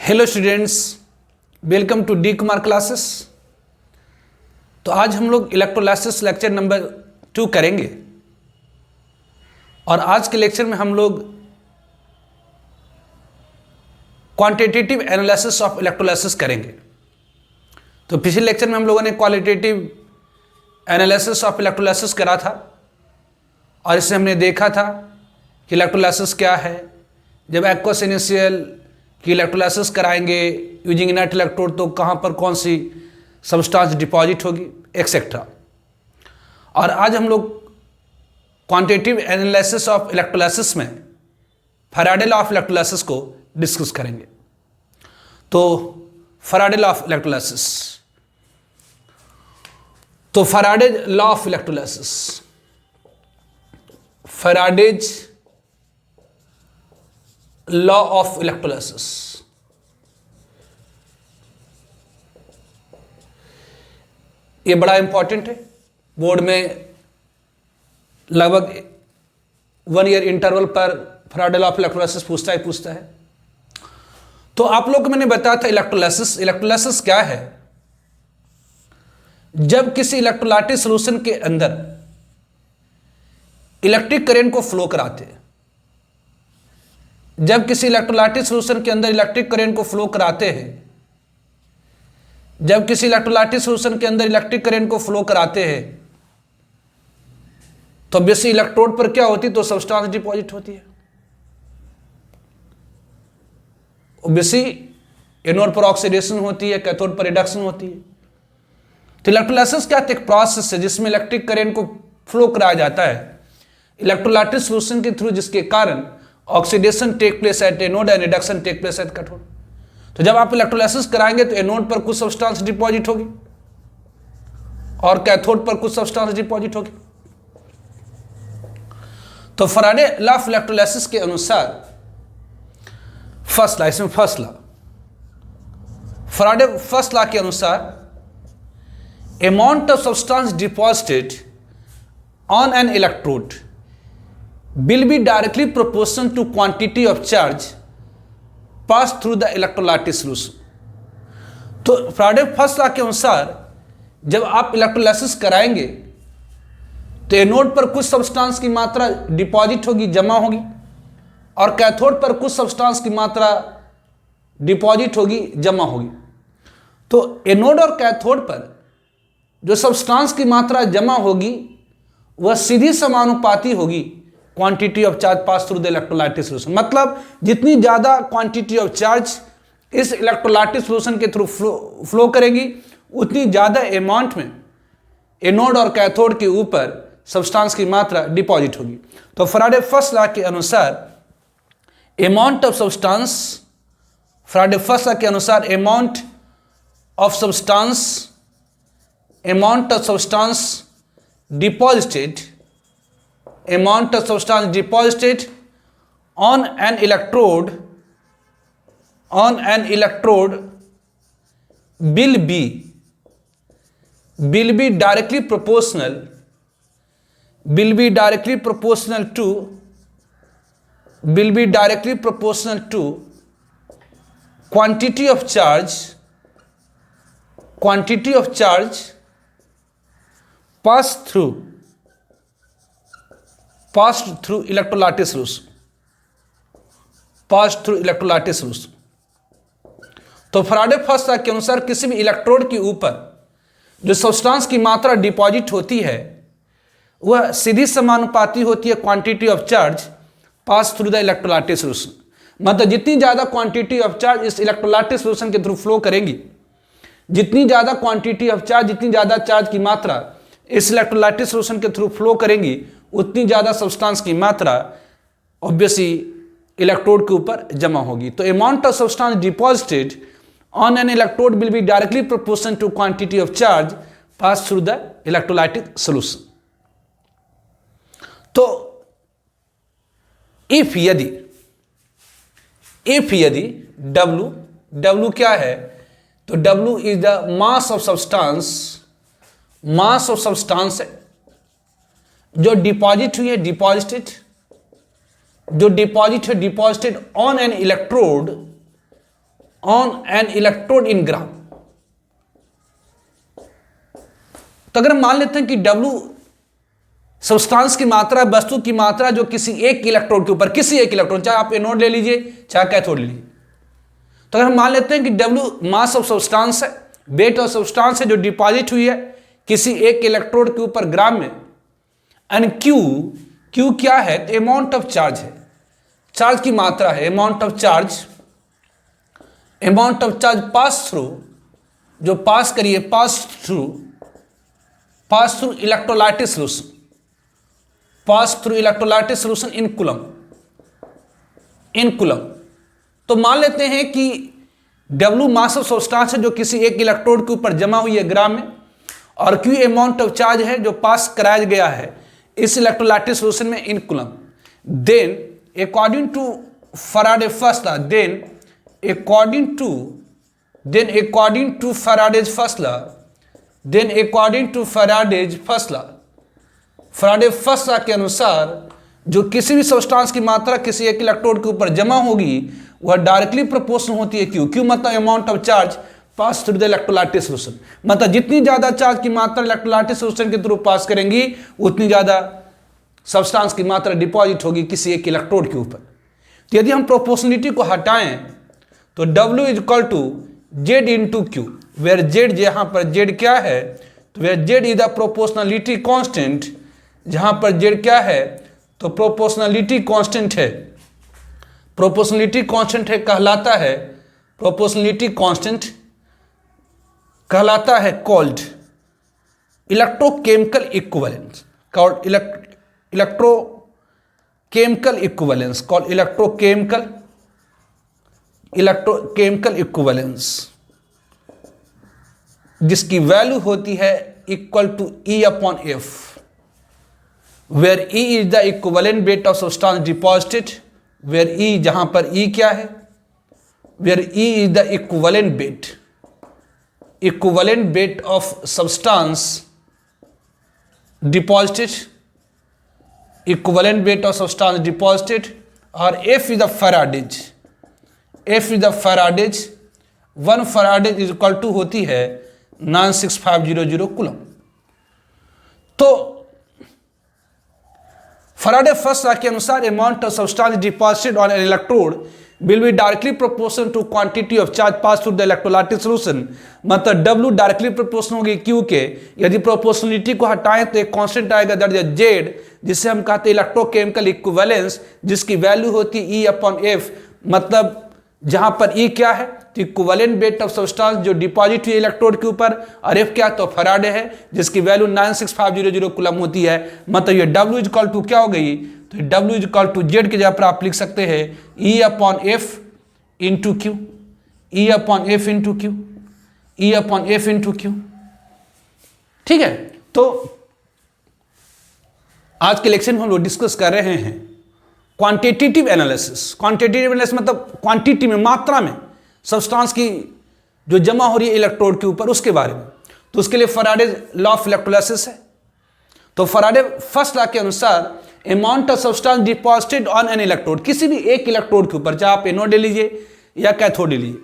Hello students, welcome to D Kumar classes. तो आज हम लोग इलेक्ट्रोलाइसिस लेक्चर नंबर 2 करेंगे और आज के लेक्चर में हम लोग क्वांटिटेटिव एनालिसिस ऑफ इलेक्ट्रोलाइसिस करेंगे। तो पिछले लेक्चर में हम लोगों ने क्वालिटेटिव एनालिसिस ऑफ इलेक्ट्रोलाइसिस करा था और इससे हमने देखा था कि इलेक्ट्रोलाइसिस क्या है, जब एक्वस इनिशियल की इलेक्ट्रोलाइसिस कराएंगे यूजिंग इनर्ट इलेक्ट्रोड तो कहाँ पर कौन सी सब्सटेंस डिपॉजिट होगी एक्सेट्रा। और आज हम लोग क्वांटिटेटिव एनालिसिस ऑफ इलेक्ट्रोलाइसिस में फैराडे लॉ ऑफ इलेक्ट्रोलाइसिस को डिस्कस करेंगे। तो फैराडे लॉ ऑफ इलेक्ट्रोलाइसिस, तो Faraday law of electrolysis, Faraday's law of electrolysis, ये बड़ा इंपॉर्टेंट है। बोर्ड में लगभग 1 ईयर इंटरवल पर फैराडे लॉ ऑफ इलेक्ट्रोलाइसिस पूछता है। तो आप लोग को मैंने बताया था इलेक्ट्रोलाइसिस क्या है। जब किसी इलेक्ट्रोलाइटिक सॉल्यूशन के अंदर इलेक्ट्रिक करंट को फ्लो कराते हैं, जब किसी इलेक्ट्रोलाइटिक सॉल्यूशन के अंदर इलेक्ट्रिक करंट को फ्लो कराते हैं, जब किसी इलेक्ट्रोलाइटिक सॉल्यूशन के अंदर इलेक्ट्रिक करंट को फ्लो कराते हैं तो बेसिक इलेक्ट्रोड पर क्या होती है, तो सब्सटेंस डिपॉजिट होती है। बेसिक एनोड पर ऑक्सीडेशन होती है, कैथोड पर रिडक्शन होती है। तो इलेक्ट्रोलाइसिस क्या एक प्रोसेस है जिसमें इलेक्ट्रिक करंट को फ्लो कराया जाता है इलेक्ट्रोलाइटिक सॉल्यूशन के थ्रू, जिसके कारण oxidation take place at anode and reduction take place at cathode. तो जब आप इलेक्ट्रोलाइसिस कराएंगे तो एनोड पर कुछ सब्सटेंस डिपॉजिट होगी और कैथोड पर कुछ सब्सटेंस डिपॉजिट होगी। तो फैराडे लॉ ऑफ इलेक्ट्रोलाइसिस के अनुसार फैराडे फर्स्ट लॉ के अनुसार amount of substance deposited on an electrode will be directly proportional to quantity of charge passed through the electrolytic solution। तो फैराडे फर्स्ट लॉ के अनुसार जब आप इलेक्ट्रोलाइसिस कराएंगे तो एनोड पर कुछ सब्सटेंस की मात्रा डिपॉजिट होगी, जमा होगी, और कैथोड पर कुछ सब्सटेंस की मात्रा डिपॉजिट होगी, जमा होगी। तो एनोड और कैथोड पर जो सब्सटेंस की मात्रा जमा होगी वह सीधी समानुपाती होगी quantity of charge pass through the electrolytic solution. मतलब जितनी ज्यादा क्वांटिटी ऑफ चार्ज इस इलेक्ट्रोलाइटिक सॉल्यूशन के थ्रू फ्लो करेगी उतनी ज्यादा अमाउंट में एनोड और कैथोड के ऊपर सब्सटेंस की मात्रा डिपॉजिट होगी। तो फैराडे फर्स्ट लॉ के अनुसार amount of substance, Faraday first law के अनुसार amount of substance deposited on an electrode will be directly proportional to quantity of charge passed through electrolytic solution। तो फैराडे फर्स्ट लॉ के अनुसार किसी भी electrode के ऊपर जो सब्सटेंस की मात्रा डिपॉजिट होती है वह सीधी समानुपाती होती है quantity of charge pass through the electrolytic solution. मतलब जितनी ज्यादा क्वांटिटी ऑफ चार्ज इस इलेक्ट्रोलाइटिक सॉल्यूशन के थ्रू फ्लो करेंगी, जितनी ज्यादा क्वांटिटी ऑफ चार्ज, जितनी ज्यादा चार्ज की मात्रा इस इलेक्ट्रोलाइटिक सॉल्यूशन के थ्रू फ्लो करेंगी उतनी ज्यादा सब्सटेंस की मात्रा ऑब्वियसली इलेक्ट्रोड के ऊपर जमा होगी। तो amount of substance deposited on an electrode will be directly proportional to quantity of charge pass through the electrolytic solution. तो इफ यदि W क्या है, तो W is the mass of substance है जो डिपॉजिट हुई है, deposited on an electrode on an electrode in gram. तो अगर हम मान लेते हैं कि W सब्सटेंस की मात्रा, वस्तु की मात्रा जो किसी एक इलेक्ट्रोड के ऊपर, किसी एक इलेक्ट्रोड, चाहे आप एनोड ले लीजिए चाहे कैथोड ले लीजिए, तो अगर हम मान लेते हैं कि W मास ऑफ सब्सटेंस है, वेट ऑफ सब्सटेंस है जो डिपॉजिट हुई है किसी एक इलेक्ट्रोड के ऊपर ग्राम में, एंड Q क्या है, तो अमाउंट ऑफ चार्ज है, चार्ज की मात्रा है, amount of charge pass through, जो पास करिए, pass through electrolytic solution, pass through electrolytic solution in coulomb. तो मान लेते हैं कि W मास ऑफ सब्सटेंस है जो किसी एक इलेक्ट्रोड के ऊपर जमा हुई है ग्राम में, और Q अमाउंट ऑफ चार्ज है जो पास कराया गया है इस इलेक्ट्रोलाइटिक सॉल्यूशन में in coulomb. Then according to Faraday first law, Faraday first law के अनुसार जो किसी भी सब्सटेंस की मात्रा किसी एक इलेक्ट्रोड के ऊपर जमा होगी वह डायरेक्टली प्रोपोर्शनल होती है Q मतलब amount of charge pass through the electrolytic solution. मतलब जितनी ज्यादा चार्ज की मात्रा इलेक्ट्रोलाइटिक सॉल्यूशन के थ्रू पास करेंगी उतनी ज्यादा सब्सटेंस की मात्रा डिपॉजिट होगी किसी एक इलेक्ट्रोड के ऊपर। तो यदि हम प्रोपोर्शनलिटी को हटाएं तो W is equal to Z into Q, where Z, जहां पर Z क्या है, तो where Z is the proportionality constant, जहां पर Z क्या है, तो प्रोपोर्शनलिटी कांस्टेंट है, कहलाता है called electrochemical equivalence, electrochemical equivalence, जिसकी वैल्यू होती है equal to E upon F, where E is the equivalent weight of substance deposited, where E, जहां पर E क्या है, where E is the equivalent weight of substance deposited, और F is the faradays, 1 faradays is equal to होती है 96500 coulomb. तो Faraday first law के अनुसार amount of substance deposited on an electrode will be directly proportional to quantity of charge pass through the electrolytic solution. मतलब W directly proportional होगी Q के। यदि proportionality को हटाएं तो एक कांस्टेंट आएगा, दैट इज Z, जिसे हम कहते हैं इलेक्ट्रोकेमिकल इक्विवेलेंस, जिसकी वैल्यू होती है E अपॉन F। मतलब जहां पर E क्या है, तो इक्विवेलेंट वेट ऑफ सब्सटेंस जो डिपॉजिट हुई इलेक्ट्रोड के ऊपर, और F क्या, तो फैराडे है, जिसकी वैल्यू 96500 कूलम होती है। मतलब ये W इज इक्वल टू क्या हो गई, तो W is equal to Z के जगह पर आप लिख सकते हैं E upon F into Q, ठीक है। तो आज के लेक्चर में हम लोग डिस्कस कर रहे हैं क्वांटिटेटिव एनालिसिस मतलब क्वांटिटी में, मात्रा में सब्सटेंस की जो जमा हो रही है इलेक्ट्रोड के ऊपर, उसके बारे में। तो उसके लिए फैराडे लॉ ऑफ इलेक्ट्रोलाइसिस है। तो फैराडे फर्स्ट लॉ के अनुसार amount of substance deposited on an electrode, किसी भी एक इलेक्ट्रोड के ऊपर, चाहे आप एनोड ले लीजिए या कैथोड ले लीजिए,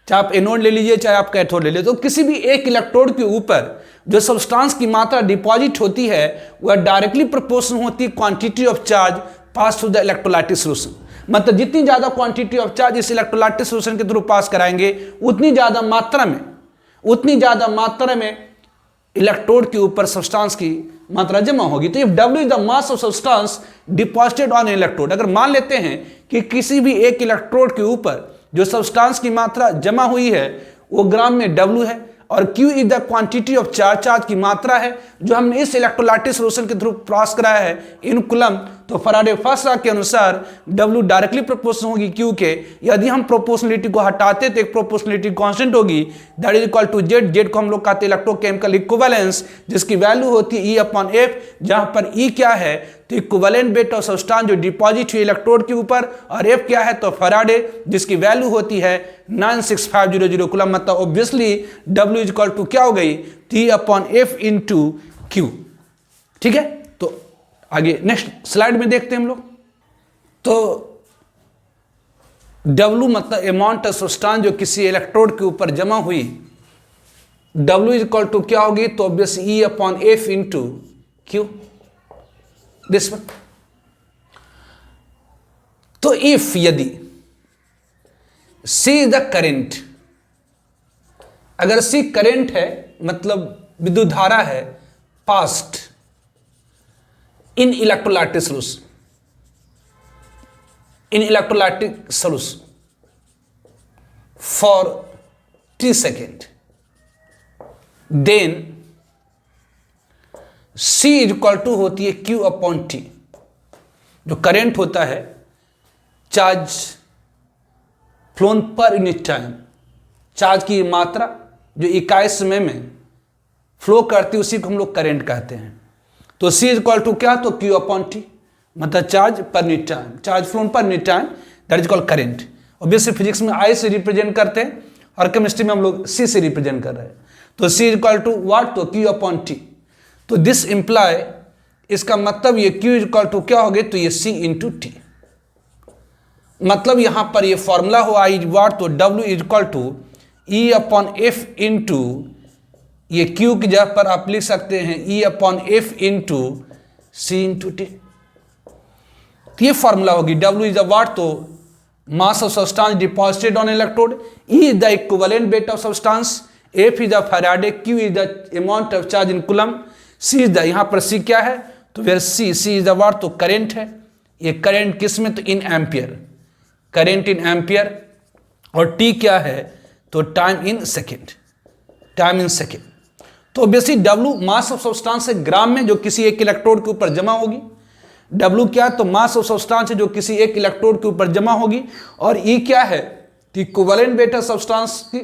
चाहे आप एनोड ले लीजिए चाहे आप कैथोड ले लीजिए, तो किसी भी एक इलेक्ट्रोड के ऊपर जो सब्सटेंस की मात्रा डिपॉजिट होती है वह डायरेक्टली प्रोपोर्शनल होती है quantity of charge pass through the electrolytic solution. मतलब जितनी ज्यादा क्वांटिटी ऑफ चार्ज इस इलेक्ट्रोलाइटिक सॉल्यूशन के थ्रू पास कराएंगे उतनी ज्यादा मात्रा में इलेक्ट्रोड के ऊपर सब्सटेंस की मात्रा जमा होगी। तो if W is the mass of substance deposited on electrode, अगर मान लेते हैं कि किसी भी एक इलेक्ट्रोड के ऊपर जो सब्सटेंस की मात्रा जमा हुई है वो ग्राम में W है, और Q is the quantity of charge की मात्रा है जो हमने इस इलेक्ट्रोलाइटिक सॉल्यूशन के थ्रू पास कराया है इन कूलम। तो फैराडे फर्स्ट लॉ के अनुसार W डायरेक्टली प्रोपोर्शनल होगी Q के। यदि हम प्रोपोर्शनलिटी को हटाते तो एक प्रोपोर्शनलिटी कांस्टेंट होगी, that is equal to Z को हम लोग कहते हैं इलेक्ट्रोकेमिकल इक्विवेलेंस, जिसकी वैल्यू होती है E अपॉन F, जहां पर E क्या है, तो इक्विवेलेंट वेट ऑफ सब्सटेंस जो डिपॉजिट हुई इलेक्ट्रोड के ऊपर, और F क्या है, तो फैराडे, जिसकी वैल्यू होती है 96500 कूलम। मतलब obviously W is equal to क्या हो गई, T upon F into Q, ठीक है। तो आगे नेक्स्ट स्लाइड में देखते हैं हम लोग। तो W मतलब अमाउंट ऑफ सब्सटेंस जो किसी इलेक्ट्रोड के ऊपर जमा हुई, W इज इक्वल टू क्या होगी, तो obvious E upon F into Q, this one. तो इफ यदि C इज द करेंट, अगर C करेंट है मतलब विद्युत धारा है past in electrolytic solution, in electrolytic solution for t second, then C is equal to होती है Q अपॉन T। जो करंट होता है charge flown per unit time, charge की मात्रा जो इकाई समय में फ्लो करती है उसी को हम लोग करंट कहते हैं। तो C इज इक्वल टू क्या, तो Q अपॉन T मतलब चार्ज पर unit time, charge flown per unit time, that is called current. Obviously physics में I से रिप्रेजेंट करते हैं और केमिस्ट्री में हम लोग C से रिप्रेजेंट कर रहे हैं। तो C is equal to what, तो Q अपॉन T। तो दिस इंप्लाई, इसका मतलब ये Q इज इक्वल टू क्या हो गया, तो ये C इंटू टी। मतलब यहां पर ये फॉर्मूला हो आई वाट, तो W is equal to E upon F into ये Q की जगह पर आप लिख सकते हैं E अपॉन एफ इंटू सी इंटू टी। तो ये फॉर्मूला होगी। W इज द वाट, तो मास of substance deposited on electrode, E is the equivalent weight of substance, F is the Faraday, Q is the amount of charge in coulomb, C is the, यहाँ पर C क्या है, तो फिर C is the what, तो current है। ये current किस में, तो in ampere, current in ampere, और T क्या है, तो time in second, time in second. तो obviously W mass of substance है ग्राम में जो किसी एक इलेक्ट्रोड के ऊपर जमा होगी। W क्या है, तो मास ऑफ सब्सटेंस है जो किसी एक इलेक्ट्रोड के ऊपर जमा होगी, और E क्या है, तो इक्विवेलेंट वेट ऑफ सब्सटेंस की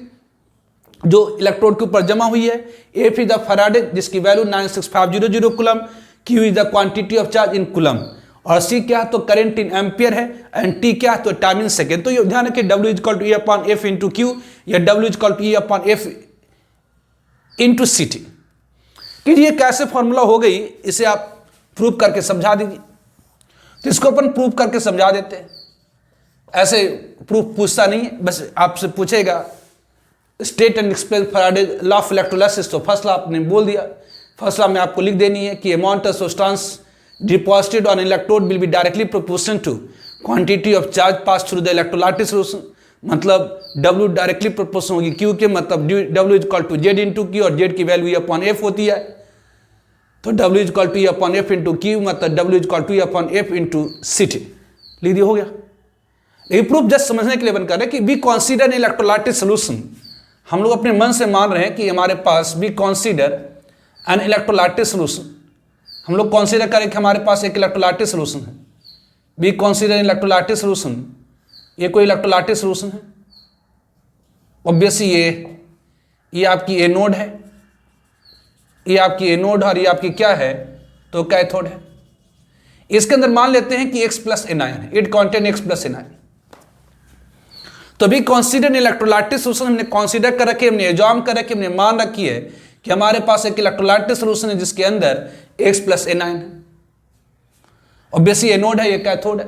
जो इलेक्ट्रोड के ऊपर जमा हुई है। F इज द फैराडे जिसकी value 96500 coulomb, Q is the quantity of charge in coulomb, और C क्या है, तो करंट इन एम्पियर है, एंड T क्या है, तो टाइम इन सेकेंड। तो ये ध्यान रखिए W is equal to E upon F into Q, या W is equal to E upon F into C T. कि ये कैसे फॉर्मूला हो गई, इसे आप प्रूव करके समझा दीजिए। तो इसको अपन प्रूव करके समझा देते हैं। ऐसे प्रूफ पूछता नहीं है, बस आपसे पूछेगा state and explain Faraday law of electrolysis, तो फर्स्ट लॉ आपने बोल दिया। फर्स्ट लॉ में आपको लिख देनी है कि amount of substance deposited on electrode will be directly proportional to quantity of charge pass through the electrolytic solution. मतलब W डायरेक्टली प्रोपोर्शनल होगी Q के, मतलब W is equal to Z into Q, और Z की value E upon F होती है। तो W is equal to E upon F into Q, मतलब W is equal to E upon F into C T. लिख दिया, हो गया। लेकिन प्रूफ जस्ट समझने के लिए बन कर रहे हैं कि बी कॉन्सिडर इलेक्ट्रोलाइटिक सोल्यूशन। हम लोग अपने मन से मान रहे हैं कि हमारे पास be consider an electrolytic solution, हम लोग कॉन्सिडर करें कि हमारे पास एक इलेक्ट्रोलाइटिक सोल्यूशन है। बी कॉन्सिडर इलेक्ट्रोलाइटिक सोल्यूशन, ये कोई इलेक्ट्रोलाइटिक सोल्यूशन है। ऑब्वियसली ये आपकी एनोड है, ये आपकी एनोड और ये आपकी क्या है, तो कैथोड है। इसके अंदर मान लेते हैं कि X प्लस एनायन है, it contain X plus anion. तो भी कॉन्सिडर इलेक्ट्रोलाइटिक सोल्यूशन हमने कॉन्सिडर कर रखी, हमने एग्जाम कर रखी, हमने मान रखी है कि हमारे पास एक इलेक्ट्रोलाइटिक सोल्यूशन है जिसके अंदर X प्लस एनायन है। ऑब्वियसली एनोड है, ये कैथोड है।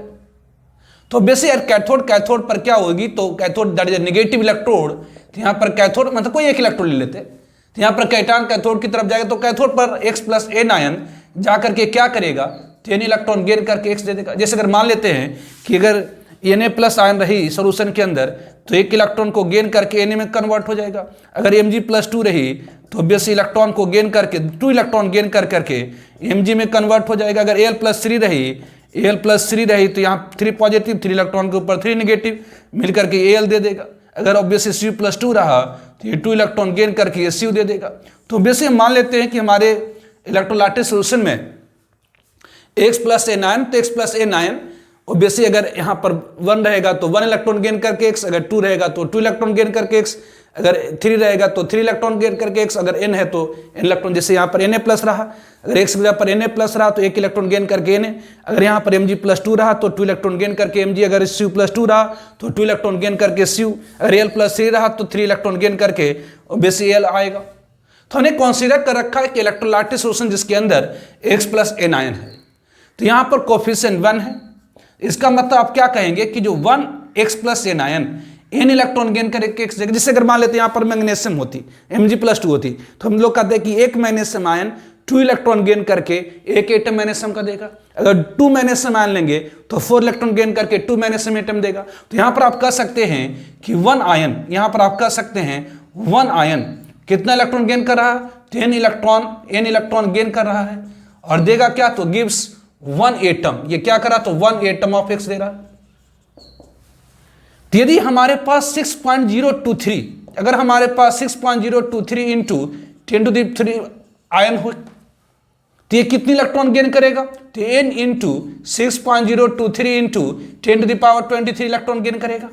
तो ऑब्वियसली यार कैथोड पर क्या होगी, तो cathode that is negative electrode, तो यहाँ पर कैथोड मतलब कोई एक इलेक्ट्रोड ले लेते, तो यहाँ पर कैटायन कैथोड की तरफ जाएगा, तो कैथोड पर X प्लस एनायन जा करके क्या करेगा, तो एन इलेक्ट्रॉन गेन करके X दे देगा। जैसे अगर मान लेते हैं कि अगर Na प्लस आयन रही सोल्यूशन के अंदर, तो एक इलेक्ट्रॉन को गेन करके Na में कन्वर्ट हो जाएगा। अगर Mg प्लस 2 रही, तो ऑब्वियसली इलेक्ट्रॉन को गेन करके 2 इलेक्ट्रॉन गेन कर करके Mg में कन्वर्ट हो जाएगा। अगर Al प्लस 3 रही, तो यहाँ 3 पॉजिटिव, 3 इलेक्ट्रॉन के ऊपर 3 नेगेटिव मिल करके Al दे देगा। अगर ऑब्वियसली Cu प्लस 2 रहा, तो ये 2 इलेक्ट्रॉन गेन करके ये Cu दे देगा। तो ऑब्वियसली हम मान लेते हैं कि हमारे इलेक्ट्रोलाइटिक सोल्यूशन में X प्लस एनायन, तो X प्लस एनायन ऑब्वियसली अगर यहाँ पर 1 रहेगा तो 1 इलेक्ट्रॉन गेन करके X, अगर 2 रहेगा तो 2 इलेक्ट्रॉन गेन करके X, अगर 3 रहेगा तो 3 इलेक्ट्रॉन गेन करके X, अगर N है तो N इलेक्ट्रॉन, जैसे यहाँ पर Na प्लस रहा, अगर X की जगह पर Na प्लस रहा तो 1 इलेक्ट्रॉन गेन करके Na, अगर यहाँ पर Mg प्लस 2 रहा तो 2 इलेक्ट्रॉन गेन करके Mg, अगर Cu प्लस 2 रहा तो 2 इलेक्ट्रॉन गेन करके Cu, अगर Al प्लस 3 रहा तो 3 इलेक्ट्रॉन गेन करके ऑब्वियसली Al आएगा। तो हमने कंसीडर कर रखा है कि इलेक्ट्रोलाइटिक सोल्यूशन जिसके अंदर X प्लस एनायन है, तो यहाँ पर कोफिशिएंट 1 है। इसका मतलब आप क्या कहेंगे कि जो 1 X plus n ion n electron gain करके एक्स जगह, जिससे अगर मान लेते हैं यहाँ पर मैग्नीशियम होती Mg+2 होती, तो हम लोग कहते हैं कि एक मैग्नीशियम आयन 2 इलेक्ट्रॉन गेन करके एक एटम मैग्नीशियम का देगा। अगर 2 मैग्नीशियम आयन लेंगे तो 4 इलेक्ट्रॉन गेन करके 2 मैग्नीशियम एटम देगा। तो यहाँ पर आप कह सकते हैं कि 1 आयन, यहाँ पर आप कह सकते हैं 1 आयन कितना इलेक्ट्रॉन गेन कर रहा है, 10 इलेक्ट्रॉन n इलेक्ट्रॉन गेन कर रहा है और देगा क्या, तो गिव्स 1 एटम। ये क्या करा, तो 1 एटम ऑफ एक्स दे रहा है। तो यदि हमारे पास 6.023, अगर हमारे पास 6.023 इंटू 10³ आयन हो तो ये कितनी इलेक्ट्रॉन गेन करेगा, तो n into 6.023 into 10⁻23 electron gain करेगा।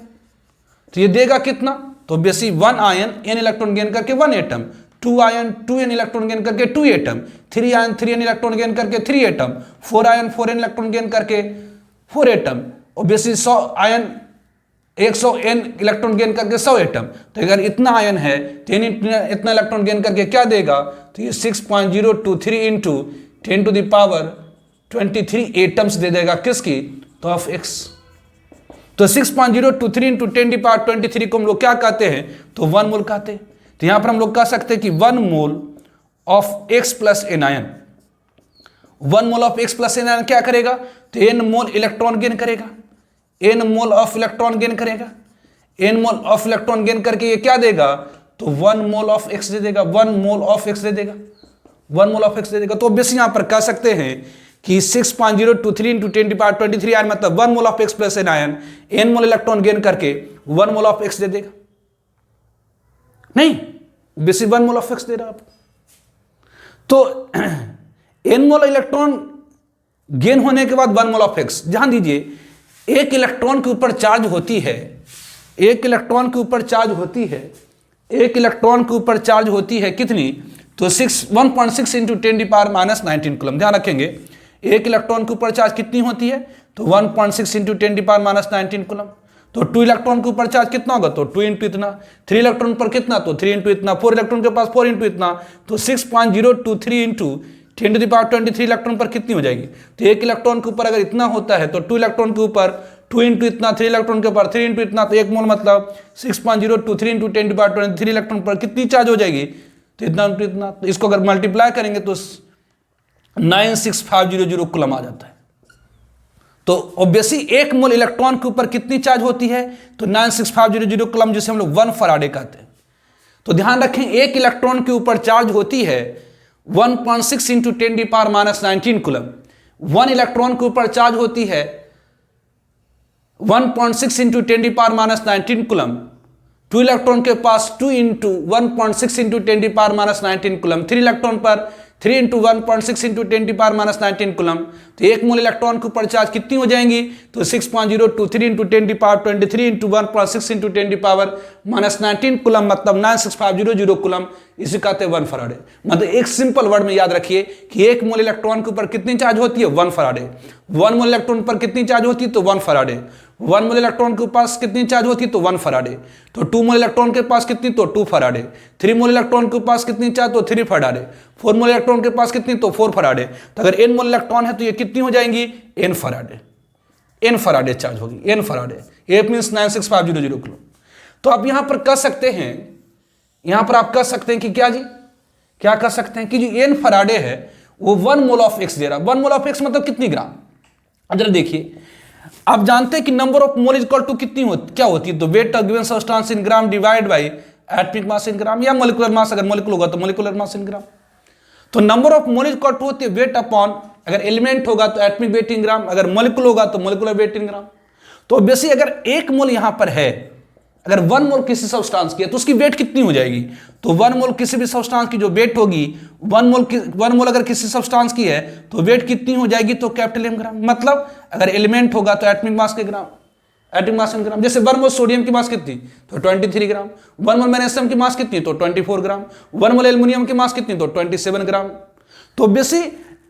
तो ये देगा कितना, तो बेसी 1 आयन n इलेक्ट्रॉन गेन करके 1 atom, 2 ion 2n electron gain करके 2 atom, 3 ion 3n electron gain करके 3 atom, 4 ion 4n electron gain करके 4 एटम, और बेसी 100 आयन 100n इलेक्ट्रॉन गेन करके 100 एटम। तो अगर इतना आयन है तो इतना इलेक्ट्रॉन गेन करके क्या देगा, तो ये 6.023 इंटू 10⁻23 एटम्स दे देगा किसकी, तो ऑफ एक्स। तो 6.023 इंटू 10⁻23 को हम लोग क्या कहते हैं, तो 1 मोल कहते हैं। तो यहां पर हम लोग कह सकते हैं कि 1 mole of X plus n ion, 1 mole of X plus n ion क्या करेगा, तो n मोल इलेक्ट्रॉन गेन करेगा, n mole of electron gain करेगा, n mole of electron gain करके ये क्या देगा, तो 1 मोल ऑफ एक्स दे देगा, 1 मोल ऑफ एक्स दे देगा, 1 मोल ऑफ एक्स दे देगा। तो बेस यहां पर कह सकते हैं कि 6.023 इंटू 10⁻23 आयन मतलब 1 mole of X plus n ion n mole electron gain करके 1 मोल ऑफ एक्स दे देगा। नहीं, बेसिक 1 मोल ऑफ एक्स दे रहा आप। तो n मोल इलेक्ट्रॉन गेन होने के बाद 1 मोल ऑफ एक्स, ध्यान दीजिए एक इलेक्ट्रॉन के ऊपर चार्ज होती है, एक इलेक्ट्रॉन के ऊपर चार्ज होती है, एक इलेक्ट्रॉन के ऊपर चार्ज होती है कितनी, तो 1.6 इंटू 10⁻⁻19 कूलम। ध्यान रखेंगे एक इलेक्ट्रॉन के ऊपर चार्ज कितनी होती है, तो 1.6 इंटू 10⁻�19 कूलम। तो 2 इलेक्ट्रॉन के ऊपर चार्ज कितना होगा, तो 2 इंटू इतना, 3 इलेक्ट्रॉन पर कितना, तो 3 इंटू इतना, 4 इलेक्ट्रॉन के पास 4 इंटू इतना, तो 6.023 इंटू 10⁻23 इलेक्ट्रॉन पर कितनी हो जाएगी। तो एक इलेक्ट्रॉन के ऊपर अगर इतना होता है तो 2 इलेक्ट्रॉन के ऊपर 2 इंटू इतना, 3 इलेक्ट्रॉन के ऊपर 3 इंटू इतना, तो 1 मोल मतलब 6.023 इंटू 10⁻23 इलेक्ट्रॉन पर कितनी चार्ज हो जाएगी, तो इतना इंटू इतना। तो इसको अगर मल्टीप्लाई करेंगे तो 96500 कूलम आ जाता है। तो ऑब्वियसली 1 मोल इलेक्ट्रॉन के ऊपर कितनी चार्ज होती है, तो 96500 कूलम, जिसे हम लोग 1 फराडे कहते हैं। तो ध्यान रखें एक इलेक्ट्रॉन के ऊपर चार्ज होती है 1.6 इंटू 10⁻⁻19 कूलम, 1 इलेक्ट्रॉन के ऊपर चार्ज होती है 1.6 इंटू 10⁻⁻19 कूलम, 2 इलेक्ट्रॉन के पास 2 इंटू 1.6 इंटू 10⁻⁻19 कूलम, 3 इलेक्ट्रॉन पर 3 इंटू 1.6 इंटू 10⁻�19 कूलम। तो 1 मोल इलेक्ट्रॉन के ऊपर चार्ज कितनी हो जाएंगी, तो 6.023 इंटू 10⁻23 इंटू 1.6 इंटू 10⁻⁻19 कूलम मतलब 96500 कूलम, इसे कहते हैं 1 फराडे। मतलब एक सिंपल वर्ड में याद रखिए कि 1 मोल इलेक्ट्रॉन के ऊपर कितनी चार्ज होती है, 1 फराडे। 1 मोल इलेक्ट्रॉन पर कितनी चार्ज होती है, तो 1 फराडे। 1 मोल इलेक्ट्रॉन के पास कितनी चार्ज होती है, तो 1 फराडे। तो 2 मोल इलेक्ट्रॉन के पास कितनी, तो 2 फराडे। 3 मोल इलेक्ट्रॉन के पास कितनी चार्ज, तो 3 फराडे। 4 मोल इलेक्ट्रॉन के पास कितनी, तो 4 फराडे। तो अगर n मोल इलेक्ट्रॉन है तो ये कितनी हो जाएंगी, n Faraday, n Faraday charge होगी, n फराडे। ये मींस 96500 किलो। तो आप यहां पर कह सकते हैं, यहां पर आप कह सकते हैं कि क्या जी, क्या कह सकते हैं कि जो n फराडे है वो 1 मोल ऑफ एक्स दे रहा है। 1 मोल ऑफ एक्स मतलब कितनी ग्राम। अब जरा देखिए, आप जानते हैं कि number of mole equal to कितनी होती, क्या होती है, तो weight of given substance in gram divide by atomic mass in gram, या मोलिकुलर मास, अगर मोलिकुलर होगा तो मोलिकुलर मास इन ग्राम। तो number of mole equal to होती है वेट अपॉन, अगर एलिमेंट होगा तो एटॉमिक वेट इन ग्राम, अगर मोलिकुलर होगा तो मोलिकुलर वेट इन ग्राम। तो ऑब्वियसली अगर 1 मोल यहां पर है, अगर 1 मोल किसी सब्सटेंस की है तो उसकी वेट कितनी हो जाएगी, तो 1 मोल किसी भी सब्सटेंस की जो वेट होगी, 1 मोल अगर किसी सब्सटेंस की है तो वेट कितनी हो जाएगी, तो कैपिटल M ग्राम। मतलब अगर एलिमेंट होगा तो एटॉमिक मास के ग्राम, एटॉमिक मास इन ग्राम। जैसे 1 मोल सोडियम की मास कितनी, तो 23 ग्राम। 1 मोल मैग्नीशियम की मास कितनी, तो 24 ग्राम। 1 मोल एल्युमिनियम की मास कितनी, तो 27 ग्राम। तो बेसी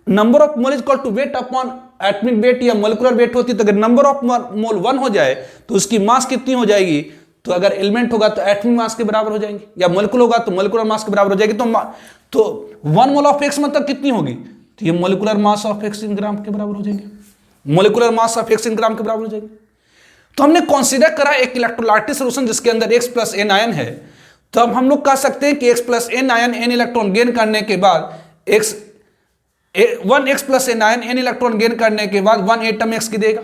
number of mole is equal to weight upon atomic weight या मोलिकुलर वेट होती है। तो अगर नंबर ऑफ मोल 1 हो जाए तो उसकी मास कितनी हो जाएगी, तो अगर एलिमेंट होगा तो एटॉमिक मास के बराबर हो जाएंगे, या मोलिकुलर होगा तो मोलिकुलर मास के बराबर हो जाएगी। तो 1 मोल ऑफ एक्स मतलब कितनी होगी, तो ये मोलिकुलर मास ऑफ एक्स इन ग्राम के बराबर हो जाएंगे, मोलिकुलर मास ऑफ एक्स इन ग्राम के बराबर हो जाएगी। तो हमने कंसीडर करा एक इलेक्ट्रोलाइटिक सॉल्यूशन जिसके अंदर X प्लस एन आयन है, तो अब हम लोग कह सकते हैं कि X plus n ion n electron gain करने के बाद one X plus n ion n electron gain करने के बाद 1 एटम X की देगा।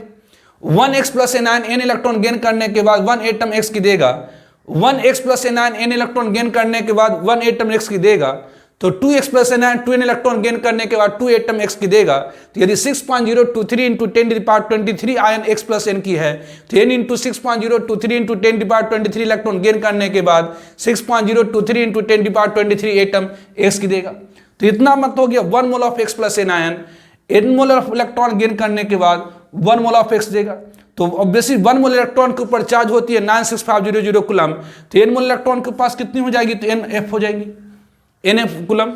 1x plus n ion n electron gain करने के बाद 1 एटम X की देगा। 1x plus n ion n electron gain करने के बाद 1 एटम X की देगा। तो 2x plus n ion 2 electron gain करने के बाद 2 एटम X की देगा। तो यदि 6.023 into 10⁻23 ion X plus n की है, तो n into 6.023 into 10⁻23 electron gain करने के बाद 6.023 इंटू 10⁻23 एटम X की देगा। तो इतना मत हो गया 1 mole of X plus n ion n mole of electron gain करने के बाद 1 मोल ऑफ X देगा। तो ऑब्वियसली 1 मोल इलेक्ट्रॉन के ऊपर चार्ज होती है 96500 कूलम, तो n मोल इलेक्ट्रॉन के पास कितनी हो जाएगी, तो NF हो जाएगी, NF कूलम।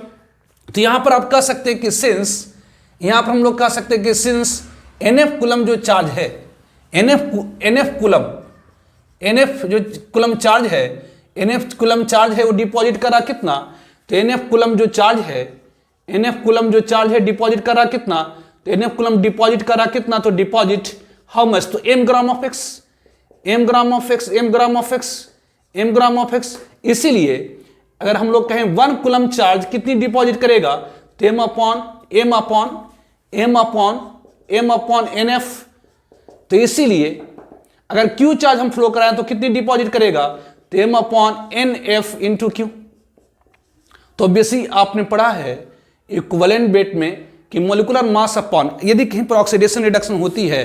तो यहां पर आप कह सकते हैं कि सिंस, यहां पर हम लोग कह सकते हैं कि सिंस NF कूलम जो चार्ज है, NF कूलम, NF जो कूलम चार्ज है, NF कूलम चार्ज है वो डिपॉजिट करा कितना, तो NF कूलम जो चार्ज है, NF कूलम जो चार्ज है डिपॉजिट करा कितना, तो NF कूलम डिपॉजिट करा कितना, तो डिपॉजिट हाउ मच, तो m gram of x, m gram of x, m gram of x, m gram of x। इसीलिए अगर हम लोग कहें 1 कूलम चार्ज कितनी डिपॉजिट करेगा, तो m अपॉन NF। तो इसीलिए अगर Q चार्ज हम फ्लो कराएं तो कितनी डिपॉजिट करेगा, तो m upon NF into Q। तो बेसिकली आपने पढ़ा है इक्विवेलेंट वेट में कि मोलिकुलर मास अपॉन, यदि कहीं पर ऑक्सीडेशन रिडक्शन होती है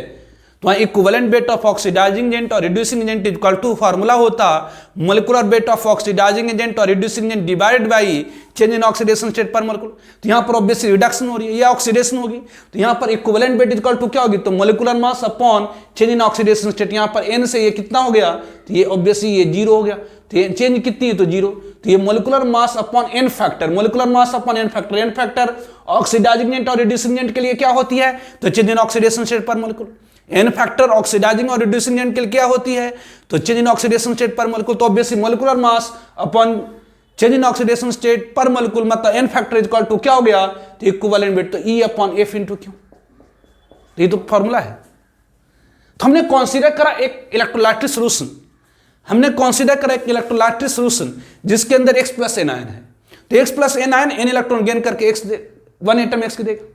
तो वहाँ equivalent weight of oxidising agent और reducing agent equal to formula होता molecular weight of oxidising agent और reducing agent divided by change in oxidation state पर मोलिकुलर। तो यहाँ पर ऑब्वियसली रिडक्शन हो रही है या ऑक्सीडेशन होगी, तो यहाँ पर इक्विवेलेंट वेट इक्वल टू क्या होगी, तो molecular mass upon change in oxidation state. यहाँ पर n से ये कितना हो गया, तो ये ऑब्वियसली ये 0 हो गया, तो ये चेंज कितनी है, तो 0। तो ये molecular mass upon n factor, molecular mass upon n factor, n factor oxidising agent और रिड्यूसिंग एजेंट के लिए क्या होती है, तो चेंज इन ऑक्सीडेशन स्टेट पर मोलिकुलर। n फैक्टर ऑक्सीडाइजिंग और रिड्यूसिंग एजेंट के लिए क्या होती है, तो चेंज इन ऑक्सीडेशन स्टेट पर मोलिकुलर। तो obviously molecular mass upon change in oxidation state पर मोलिकुलर मतलब n factor is equal to क्या हो गया, तो इक्विवेलेंट वेट, तो E upon F into Q। ये तो फॉर्मूला है। तो हमने कंसीडर करा एक इलेक्ट्रोलाइटिक सॉल्यूशन, हमने कंसीडर करा एक इलेक्ट्रोलाइटिक सॉल्यूशन जिसके अंदर X प्लस एन आयन है। तो X plus n ion n electron gain करके 1 एटम X की देगा।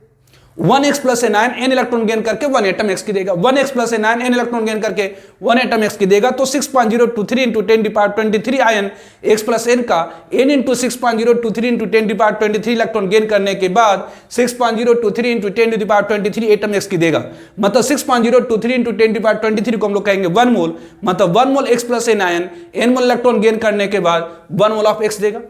1x plus n ion n electron gain करके 1 एटम X की देगा। 1x plus n ion n electron gain करके 1 एटम X की देगा। तो 6.023 into 10⁻23 ion X plus n का n into 6.023 into 10⁻23 electron gain करने के बाद 6.023 इंटू 10⁻23 एटम X की देगा। मतलब 6.023 इंटू 10⁻23 को हम लोग कहेंगे 1 मोल, मतलब 1 mole X plus n ion n mole electron gain करने के बाद 1 मोल ऑफ X देगा।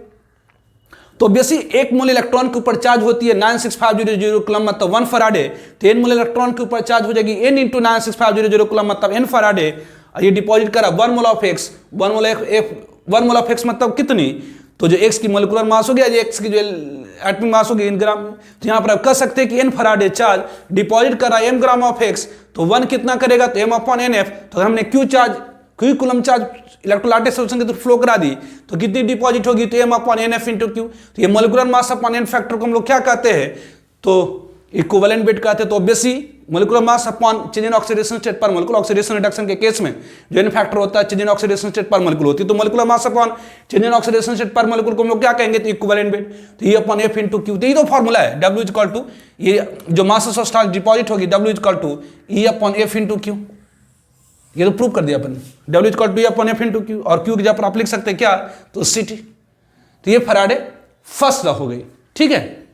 तो ऑब्वियसली 1 मोल इलेक्ट्रॉन के ऊपर चार्ज होती है 96500 कूलम मतलब 1 फराडे। तो n मोल इलेक्ट्रॉन के ऊपर चार्ज हो जाएगी n इंटू 96500 कूलम मतलब n फराडे। ये डिपॉजिट करा 1 mole of x, 1 mole of x मतलब कितनी, तो जो x की मोलिकुलर मास हो गया, जो x की जो एटॉमिक मास होगी इन ग्राम में। तो यहाँ पर आप कह सकते हैं कि n फराडे चार्ज डिपॉजिट करा m ग्राम ऑफ x, तो 1 कितना करेगा, तो m अपॉन NF। तो हमने Q charge, Q coulomb charge electrolytic solution के थ्रू फ्लो करा दी, तो कितनी डिपॉजिट होगी, तो m upon NF into Q। तो ये molecular mass upon n factor को हम लोग क्या कहते हैं, तो इक्विवेलेंट वेट कहते हैं। तो obviously molecular mass upon change in oxidation state पर मोलिकुलर, ऑक्सीडेशन रिडक्शन के केस में जो n फैक्टर होता है चेंज इन ऑक्सीडेशन स्टेट पर मोलिकुलर होती है। तो molecular mass upon change in oxidation state पर मोलिकुलर को हम लोग क्या कहेंगे, तो इक्विवेलेंट वेट। तो E upon F into Q। तो ये तो फॉर्मूला है, W इज इक्वल टू, ये जो मास ऑफ चार्ज डिपॉजिट होगी W is equal to E upon F into Q। ये तो प्रूव कर दिया अपन, W is equal to E upon F into Q, और Q की जगह पर आप लिख सकते हैं क्या, तो CT। तो ये फराडे फर्स्ट लॉ हो गई, ठीक है।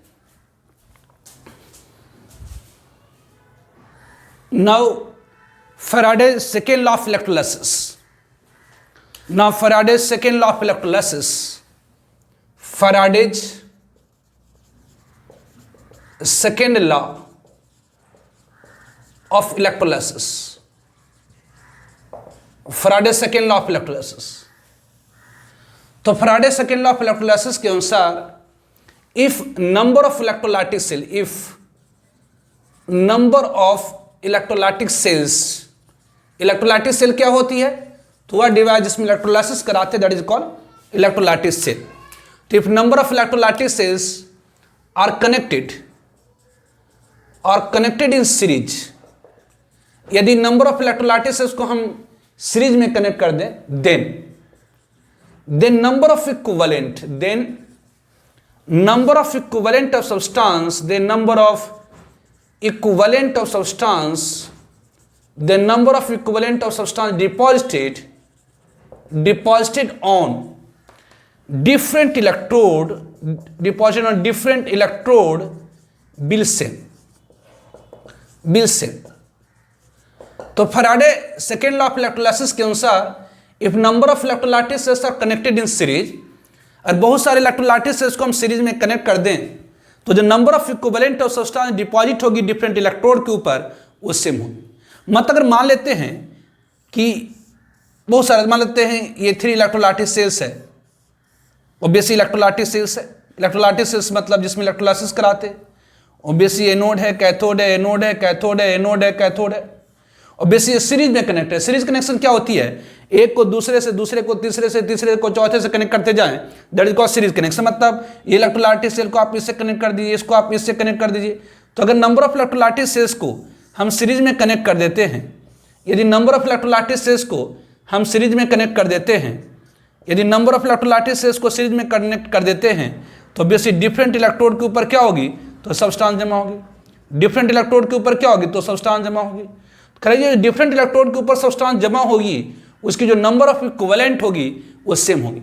Now Faraday second law of electrolysis. Now Faraday second law of electrolysis, Faraday's second law of electrolysis, Faraday second law of electrolysis. तो Faraday second law of electrolysis के अनुसार if number of electrolytic cell, if number of electrolytic cells, electrolytic cell क्या होती है, तो वह device जिसमें electrolysis कराते हैं that is called electrolytic cell. तो if number of electrolytic cells are connected in series, यदि नंबर ऑफ इलेक्ट्रोलाइटिक सेल्स को हम सीरीज में कनेक्ट कर दें, then number of equivalent, then number of equivalent of substance, the number of equivalent of substance, the number of equivalent of substance deposited on different electrode, will same. तो Faraday second law of electrolysis के अनुसार if number of electrolytic cells are connected in series, और बहुत सारे electrolytic cells को हम series में connect कर दें तो जो number of equivalent of substance deposit होगी डिफरेंट इलेक्ट्रोड के ऊपर वो सेम होगी। मतलब अगर मान लेते हैं कि बहुत सारे, मान लेते हैं ये 3 इलेक्ट्रोलाइटिक सेल्स है, ओब्वियसली इलेक्ट्रोलाइटिक सेल्स है, इलेक्ट्रोलाइटिक सेल्स मतलब जिसमें इलेक्ट्रोलाइसिस कराते हैं, ओब्वियसली एनोड है, कैथोड है, एनोड है, कैथोड है, एनोड है, कैथोड है, ओब्वियसली सीरीज में कनेक्ट है। सीरीज कनेक्शन क्या होती है, एक को दूसरे से, दूसरे को तीसरे से, तीसरे को चौथे से कनेक्ट करते जाएं, that is called series connection. मतलब ये इलेक्ट्रोलाइटिक सेल को आप इससे कनेक्ट कर दीजिए, इसको आप इससे कनेक्ट कर दीजिए। तो अगर नंबर ऑफ इलेक्ट्रोलाइटिक सेल्स को हम सीरीज में कनेक्ट कर देते हैं, यदि नंबर ऑफ इलेक्ट्रोलाइटिक सेल्स को हम सीरीज में कनेक्ट कर देते हैं, यदि नंबर ऑफ इलेक्ट्रोलाइटिक सेल्स को सीरीज में कनेक्ट कर देते हैं तो बेसिकली डिफरेंट इलेक्ट्रोड के ऊपर क्या होगी, तो सब्सटेंस जमा होगी। डिफरेंट इलेक्ट्रोड के ऊपर क्या होगी, तो सब्सटेंस जमा होगी। करिए डिफरेंट इलेक्ट्रोड के ऊपर सब्सटेंस जमा होगी, उसकी जो नंबर ऑफ इक्विवेलेंट होगी वो सेम होगी।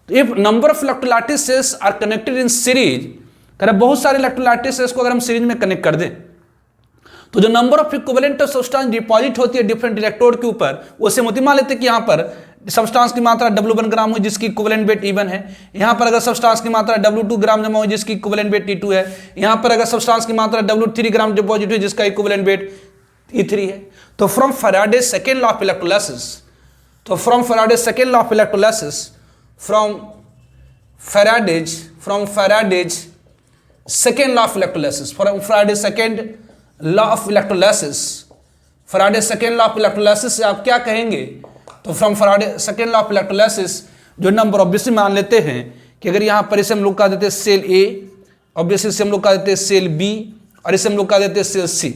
तो if number of electrolytic cells are connected in series, करें बहुत सारे इलेक्ट्रोलाइटिक सेल्स को अगर हम सीरीज में कनेक्ट कर दें तो जो number of equivalent of substance deposit होती है डिफरेंट इलेक्ट्रोड के ऊपर वो सेम होती है। मान लेते हैं कि यहाँ पर सब्सटेंस की मात्रा W1 ग्राम हुई जिसकी इक्विवेलेंट वेट E1 है, यहाँ पर अगर सब्सटेंस की मात्रा W2 ग्राम जमा हुई जिसकी इक्विवेलेंट वेट E2 है, यहाँ पर अगर सब्सटेंस की मात्रा W3 ग्राम डिपॉजिट हुई जिसका इक्विवेलेंट वेट E3 है। तो from Faraday second law of electrolysis, तो from Faraday second law of electrolysis, from Faraday's second law of electrolysis, from Faraday second law of electrolysis, Faraday second law of electrolysis से आप क्या कहेंगे, तो from Faraday second law of electrolysis जो number obviously मान लेते हैं कि अगर यहाँ पर इसे हम लोग कह देते हैं सेल ए, ऑब्वियसली इसे हम लोग कह देते हैं सेल बी और इसे हम लोग कह देते हैं सेल सी,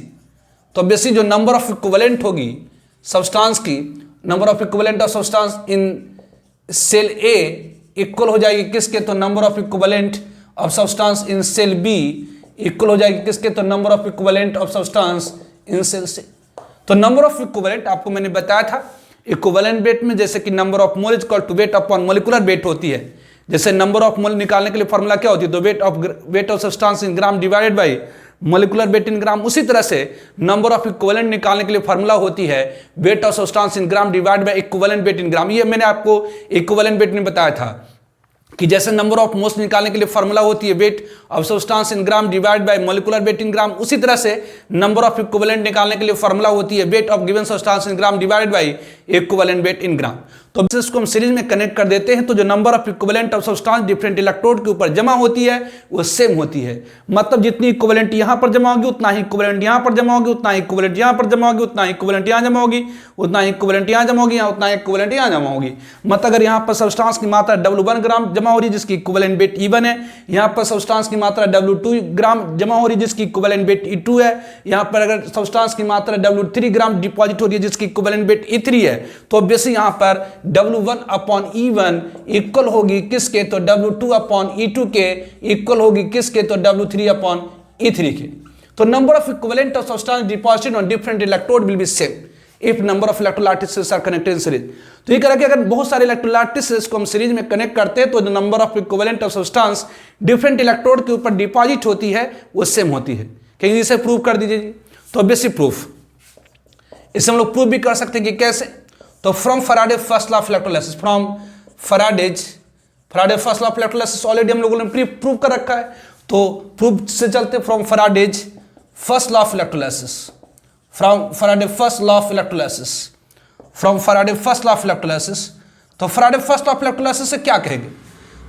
तो ऑब्वियसली जो नंबर ऑफ इक्विवेलेंट होगी सब्सटेंस की, number of equivalent of substance in cell A equal हो जाएगी किसके, तो number of equivalent of substance in cell B equal हो जाएगी किसके, तो number of equivalent of substance in cell C. तो नंबर ऑफ इक्विवेलेंट आपको मैंने बताया था इक्विवेलेंट वेट में, जैसे कि number of mole is equal to weight upon molecular weight होती है। जैसे नंबर ऑफ मोल निकालने के लिए फॉर्मूला क्या होती है, तो weight of substance in gram divided by molecular weight in gram. उसी तरह से नंबर ऑफ इक्विवेलेंट निकालने के लिए फॉर्मूला होती है weight of substance in gram divide by equivalent weight in gram. ये मैंने आपको इक्विवेलेंट वेट में बताया था कि जैसे नंबर ऑफ मोल्स निकालने के लिए फॉर्मूला होती है weight of substance in gram divide by molecular weight in gram, उसी तरह से नंबर ऑफ इक्विवेलेंट निकालने के लिए फॉर्मूला होती है weight of given substance in gram divide by equivalent weight in gram. तो इसको हम सीरीज में कनेक्ट कर देते हैं तो जो number of equivalent of substance different electrode के ऊपर जमा होती है वो सेम होती है। मतलब जितनी इक्विवेलेंट यहाँ पर जमा होगी उतना ही इक्विवेलेंट यहाँ पर जमा होगी, उतना ही इक्विवेलेंट यहाँ पर जमा होगी, उतना ही इक्विवेलेंट यहाँ जमा होगी, उतना ही इक्विवेलेंट यहाँ जमा होगी, उतना ही इक्विवेलेंट यहाँ जमा होगी। मतलब अगर यहाँ पर सब्सटेंस की मात्रा W1 ग्राम जमा हो रही है जिसकी इक्विवेलेंट वेट E1 है, यहाँ पर सब्सटेंस की मात्रा W2 ग्राम जमा हो रही है जिसकी इक्विवेलेंट वेट E2 है, यहाँ पर अगर सब्सटेंस की मात्रा W3 ग्राम डिपॉजिट हो रही है जिसकी इक्विवेलेंट वेट E3 है, तो ऑब्वियसली यहाँ पर W1 अपॉन E1 इक्वल होगी किसके, तो W2 अपॉन E2 के इक्वल होगी किसके, तो W3 अपॉन E3 के। तो number of equivalent of substance deposited on different electrode will be same if number of electrolytic cells are connected in series. तो ये कह रहा है कि अगर बहुत सारे इलेक्ट्रोलाइटिक सेल्स को हम सीरीज में कनेक्ट करते हैं तो जो number of equivalent of substance different electrode के ऊपर डिपॉजिट होती है वो सेम होती है। कहीं इसे प्रूव कर दीजिए जी। तो ऑब्वियसली प्रूफ इसे हम लोग प्रूव भी कर सकते हैं कि कैसे, तो from Faraday first law of electrolysis, from Faraday first law of electrolysis already हम लोगों ने प्रूव कर रखा है, तो प्रूफ से चलते from Faraday's first law of electrolysis, from Faraday first law of electrolysis, from Faraday first law of electrolysis. तो Faraday first law of electrolysis से क्या कहेंगे,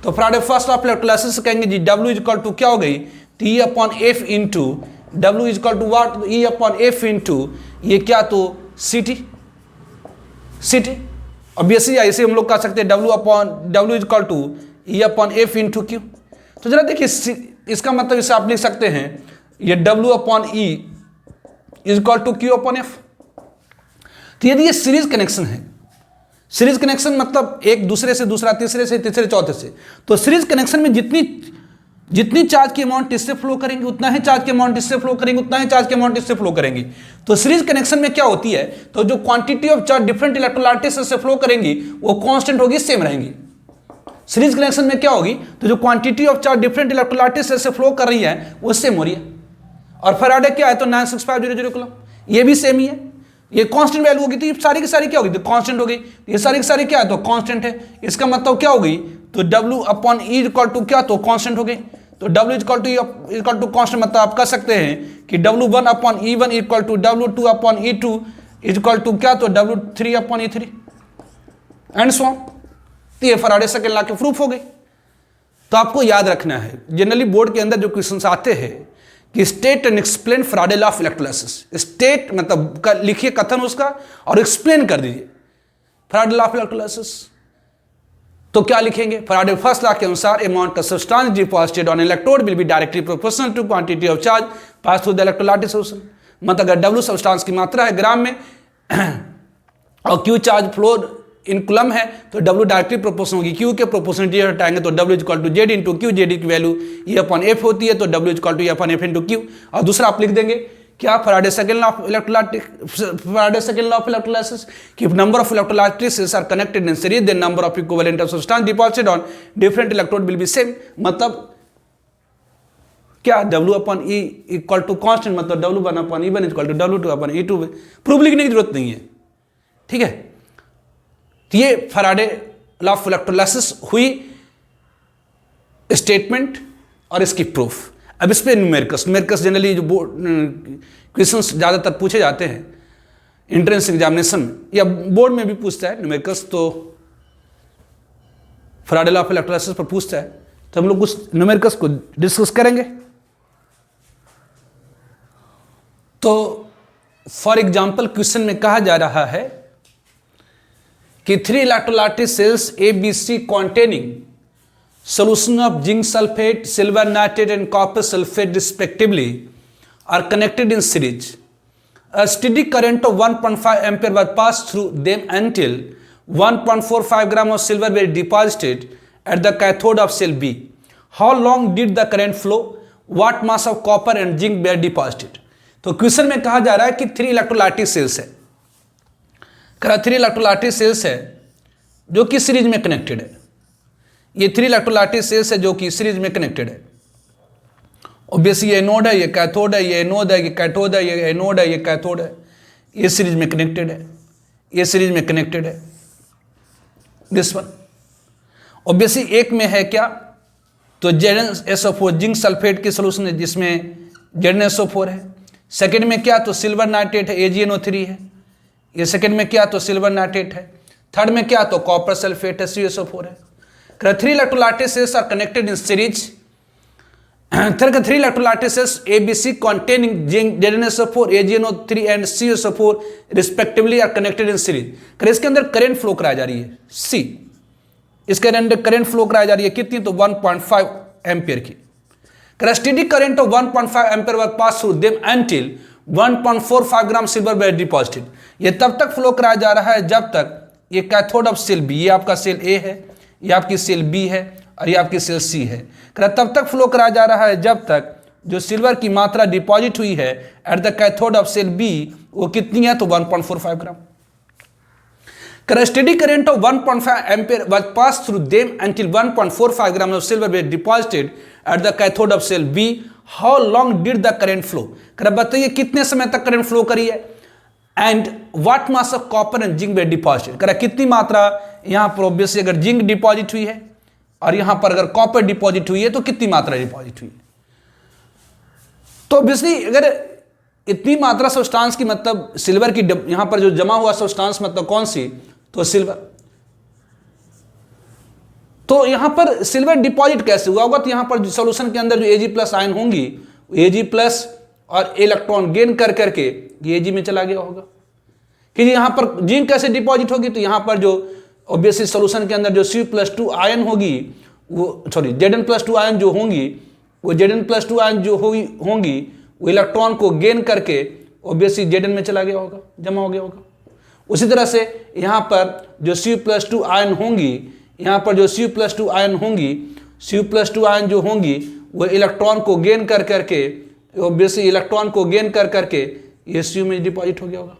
तो Faraday first law of electrolysis से कहेंगे जी W इज इक्वल टू क्या हो गई, E upon F into W is equal to what, E upon F into ये क्या, तो CT ऑब्वियसली ऐसे हम लोग कह सकते हैं W is equal to E upon F into Q। तो जरा देखिए इसका मतलब इसे आप लिख सकते हैं ये W upon E is equal to Q upon F। तो यदि ये सीरीज कनेक्शन है, सीरीज कनेक्शन मतलब एक दूसरे से दूसरा, तीसरे से तीसरे, चौथे से, तो सीरीज कनेक्शन में जितनी चार्ज की अमाउंट इससे फ्लो करेंगे उतना ही चार्ज की अमाउंट इससे फ्लो करेंगे, उतना ही चार्ज की अमाउंट इससे फ्लो करेंगी। तो सीरीज कनेक्शन में क्या होती है, तो जो क्वांटिटी ऑफ चार्ज डिफरेंट इलेक्ट्रोलाइटिस से फ्लो करेंगी वो कांस्टेंट होगी, सेम रहेंगी। सीरीज कनेक्शन में क्या होगी, तो जो क्वांटिटी ऑफ चार्ज डिफरेंट इलेक्ट्रोलाइटिस से फ्लो कर रही है वो सेम हो रही है। और फैराडे क्या है, तो 96500 कूलम, ये भी सेम ही है, ये कांस्टेंट वैल्यू होगी। तो ये सारी की सारी क्या होगी, तो कांस्टेंट हो गई। ये सारी की सारी क्या है, तो कांस्टेंट है। इसका मतलब क्या हो गई, तो W upon E equal to क्या, तो कांस्टेंट हो गई। तो W इक्वल टू कांस्टेंट मतलब आप कह सकते हैं कि W1 upon E1 equal to W2 upon E2 equal to क्या, तो W3 upon E3 and so on. तो ये फैराडे सेकंड लॉ के प्रूफ हो गई। तो आपको याद रखना है, जनरली बोर्ड के अंदर जो क्वेश्चंस आते हैं कि state and explain Faraday law of electrolysis. State मतलब लिखिए कथन उसका और एक्सप्लेन कर दीजिए फैराडे लॉ ऑफ इलेक्ट्रोलाइसिस। तो क्या लिखेंगे, फैराडे फर्स्ट लॉ के अनुसार amount of substance deposited on electrode will be directly proportional to quantity of charge pass through the electrolytic solution. मतलब अगर W सब्सटेंस की मात्रा है ग्राम में और Q charge flow in coulomb है तो W डायरेक्टली प्रोपोर्शनल होगी। Q के प्रोपोर्शनलिटी हटाएंगे तो W equal to Z into Q, Z की वैल्यू E अपॉन F होती है, तो W equal to E upon F into Q। और दूसरा आप लिख देंगे क्या, Faraday second law of electrolysis कि number of electrolytes are connected in series, then number of equivalent of substance deposited on different electrode will be same. मतलब क्या, W upon E equal to constant, मतलब W1 upon E1 equal to W2 upon E2। Proof लिखने की जरूरत नहीं है, ठीक है। तो ये फैराडे लॉ ऑफ इलेक्ट्रोलाइसिस हुई स्टेटमेंट और इसकी प्रूफ। अब इस पे न्यूमेरिकल्स जनरली जो क्वेश्चंस ज़्यादातर पूछे जाते हैं एंट्रेंस एग्जामिनेशन में या बोर्ड में भी पूछता है न्यूमेरिकल्स, तो फैराडे लॉ ऑफ इलेक्ट्रोलाइसिस पर पूछता है। तो हम लोग कुछ न्यूमेरिकल्स को डिस्कस करेंगे। तो फॉर एग्जाम्पल क्वेश्चन में कहा जा रहा है कि 3 electrolytic cells ABC containing solution of zinc sulfate, silver nitrate and copper sulfate respectively are connected in series. A steady current of 1.5 ampere was passed through them until 1.45 gram of silver were deposited at the cathode of cell B. How long did the current flow? What mass of copper and zinc were deposited? तो question में कहा जा रहा है कि 3 electrolytic sales है, 3 electrolytic sales है जो कि सीरीज में कनेक्टेड है। ये 3 इलेक्ट्रोलाइटिक सेल्स है जो कि सीरीज में कनेक्टेड है। ऑब्वियसली ये एनोड है, ये कैथोड है, ये एनोड है, ये कैथोड है, ये एनोड है, ये कैथोड है, ये सीरीज में कनेक्टेड है, ये सीरीज में कनेक्टेड है। दिस वन ऑब्वियसली एक में है क्या, तो ZnSO4 जिंक सल्फेट की सोल्यूशन है जिसमें ZnSO4 है। सेकेंड में क्या, तो सिल्वर नाइट्रेट है, AgNO3 है। ये सेकेंड में क्या, तो सिल्वर नाइट्रेट है। थर्ड में क्या, तो कॉपर सल्फेट है, CuSO4 है। 3 electrolytic cells are connected in series. 3 electrolytic cells ABC containing zinc, ZnSO4, AgNO3 and CuSO4 respectively are connected in series। इसके अंदर करंट फ्लो कराई जा रही है C, इसके अंदर करंट फ्लो कराई जा रही है कितनी, तो 1.5 एम्पियर की। Steady current of 1.5 ampere was passed through them until 1.45 gram silver were deposited। ये तब तक फ्लो कराया जा रहा है जब तक ये कैथोड ऑफ सेल बी, ये आपका सेल ए है, ये आपकी सेल बी है और ये आपकी सेल सी है। तब तक फ्लो कराया जा रहा है जब तक जो सिल्वर की मात्रा डिपॉजिट हुई है at the cathode of cell B वो कितनी है, तो 1.45 gram. Steady current of 1.5 ampere was passed through them until 1.45 gram of silver were deposited at the cathode of cell B. How long did the current flow? बताइए कितने समय तक current flow करी है। And what mass of copper and zinc way deposited, कितनी मात्रा यहां पर ऑब्वियसली अगर जिंक डिपॉजिट हुई है और यहां पर अगर कॉपर डिपॉजिट हुई है तो कितनी मात्रा डिपॉजिट हुई है। तो ऑब्वियसली अगर इतनी मात्रा सब्सटेंस की मतलब सिल्वर की यहां पर जो जमा हुआ सब्सटेंस मतलब कौन सी, तो सिल्वर। तो यहां पर सिल्वर डिपॉजिट कैसे हुआ होगा, तो यहां पर सॉल्यूशन के अंदर जो Ag+ आयन होंगी Ag+ और इलेक्ट्रॉन गेन कर करके ये Ag में चला गया होगा। कि यहां पर जिंक कैसे डिपॉजिट होगी, तो यहां पर जो ऑब्वियसली सॉल्यूशन के अंदर जो Cu+2 आयन होगी वो Zn+2 आयन जो होंगी वो Zn+2 आयन जो होंगी वो इलेक्ट्रॉन को गेन करके ऑब्वियसली Zn में चला गया होगा, जमा हो गया होगा। उसी तरह से यहाँ पर जो Cu+2 आयन होंगी, यहाँ पर जो Cu+2 आयन होंगी, Cu+2 आयन जो होंगी वो इलेक्ट्रॉन को गेन कर करके, ऑब्वियसली इलेक्ट्रॉन को गेन कर करके ये Cu में डिपॉजिट हो गया होगा।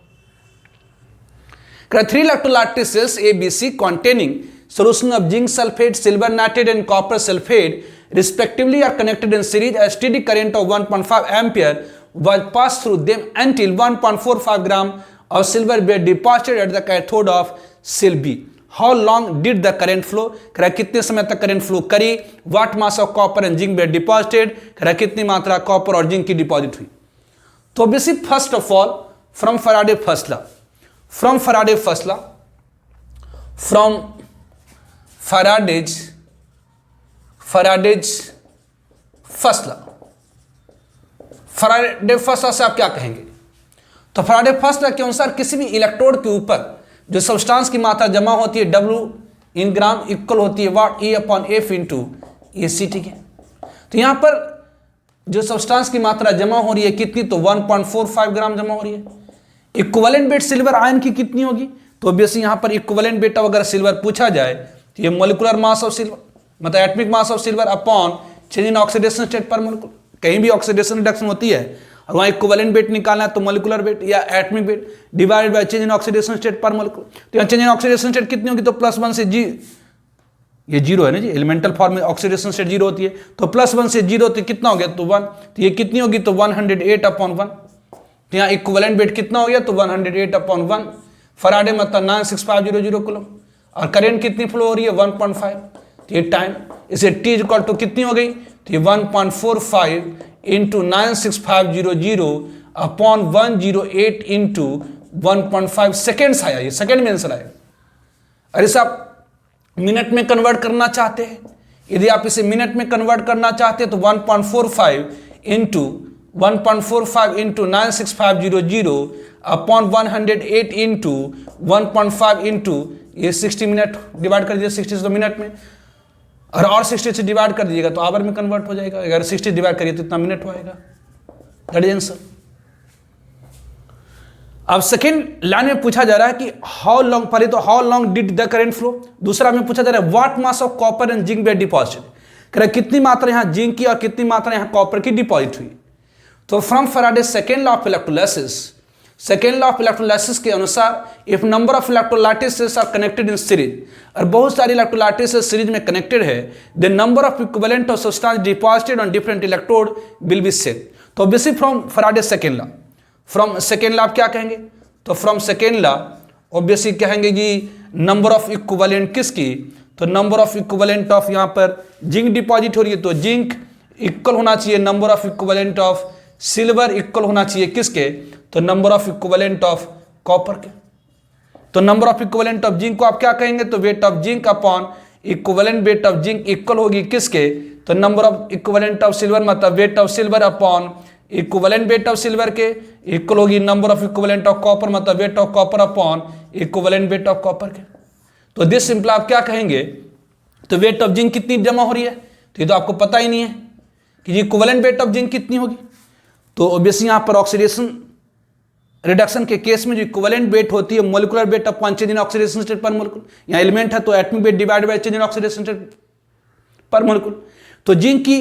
3 electrolytic cells ABC containing solution of zinc sulfate, silver nitrate and copper sulfate respectively are connected in series. A steady current of 1.5 ampere was passed through them until 1.45 gram of silver were deposited at the cathode of cell B. How long did the current flow? कितने समय तक current flow करी? What mass of copper and zinc were deposited? कितनी मात्रा copper और zinc की deposit हुई? तो obviously first of all from Faraday's first law, from Faraday's first law, from Faraday's first law, Faraday's first law से आप क्या कहेंगे? तो Faraday's first law के अनुसार किसी भी इलेक्ट्रोड के ऊपर जो सब्सटेंस की मात्रा जमा होती है W इन ग्राम इक्वल होती है वाट E/F इंटू AC, ठीक है। तो यहाँ पर जो सब्सटेंस की मात्रा जमा हो रही है कितनी, तो 1.45 ग्राम जमा हो रही है। इक्विवेलेंट वेट सिल्वर आयन की कितनी होगी, तो ऑब्वियसली यहाँ पर इक्विवेलेंट वेट अगर सिल्वर पूछा जाए तो ये मोलिकुलर मास ऑफ सिल्वर मतलब atomic mass of silver upon change in oxidation state पर मोलिक्यूल। कहीं भी ऑक्सीडेशन रिडक्शन होती है और वहाँ इक्विवेलेंट वेट निकालना है तो मोलिकुलर वेट या atomic weight divided by change in oxidation state पर मोलिक्यूल। तो यहाँ चेंज इन ऑक्सीडेशन स्टेट कितनी होगी, तो +1 से जी, ये 0 है ना जी, एलिमेंटल फॉर्म में ऑक्सीडेशन स्टेट 0 होती है, तो +1 से 0 तो कितना हो गया, तो 1। तो ये कितनी होगी, तो 108/1। तो यहाँ इक्विवेलेंट वेट कितना हो गया, तो 108/1। फराडे मतलब 96500 कूलम और करंट कितनी फ्लो हो रही है, 1.5। तो ये टाइम, इसे T इक्वल टू कितनी हो गई, तो ये 1.45 इंटू 96500/108 इंटू 1.5 सेकेंड्स आया, ये सेकेंड में आंसर आएगा। अरे साहब मिनट में कन्वर्ट करना चाहते हैं, यदि आप इसे मिनट में कन्वर्ट करना चाहते हैं तो 1.45 इंटू 96500/108 इंटू 1.5 इंटू ये 60 मिनट डिवाइड कर दीजिए 60 से मिनट में, और 60 से डिवाइड कर दीजिएगा तो आवर में कन्वर्ट हो जाएगा। अगर 60 डिवाइड करिए तो इतना मिनट हो आएगा, दैट इज आंसर। अब सेकेंड लाइन में पूछा जा रहा है कि हाउ लॉन्ग, पहले तो how long did the current flow, दूसरा में पूछा जा रहा है what mass of copper and zinc were deposited, कह रहा है कितनी मात्रा यहां जिंक की और कितनी मात्रा यहां कॉपर की डिपॉजिट हुई। तो from Faraday second law of electrolysis, second law of electrolysis के अनुसार if number of electrolytic cells are connected in series, और बहुत सारी इलेक्ट्रोलाइटिक सेल्स सीरीज में कनेक्टेड है, the number of equivalent of substance deposited on different electrode will be same. तो obviously from Faraday second law, from second law आप क्या कहेंगे, तो फ्रॉम सेकेंड लॉ ऑब्वियसली कहेंगे कि नंबर ऑफ इक्विवेलेंट किसकी, तो नंबर ऑफ इक्विवेलेंट ऑफ यहाँ पर जिंक डिपॉजिट हो रही है तो जिंक इक्वल होना चाहिए number of equivalent of silver equal होना चाहिए किसके, तो number of equivalent of copper के। तो number of equivalent of zinc को आप क्या कहेंगे, तो weight of zinc upon equivalent weight of zinc equal होगी किसके, तो number of equivalent of silver मतलब weight of silver upon equivalent weight of silver के इक्वल होगी number of equivalent of copper मतलब weight of copper upon equivalent weight of copper के। तो this simple आप क्या कहेंगे, तो वेट ऑफ जिंक कितनी जमा हो रही है, तो ये तो आपको पता ही नहीं है कि इक्विवेलेंट वेट ऑफ जिंक कितनी होगी। तो ऑब्वियसली यहाँ पर ऑक्सीडेशन रिडक्शन के केस में जो इक्विवेलेंट वेट होती है molecular weight upon change in oxidation state पर मोलिक्यूल, यहाँ एलिमेंट है तो atomic weight divided by change in oxidation state पर मोलिक्यूल। तो जिंक की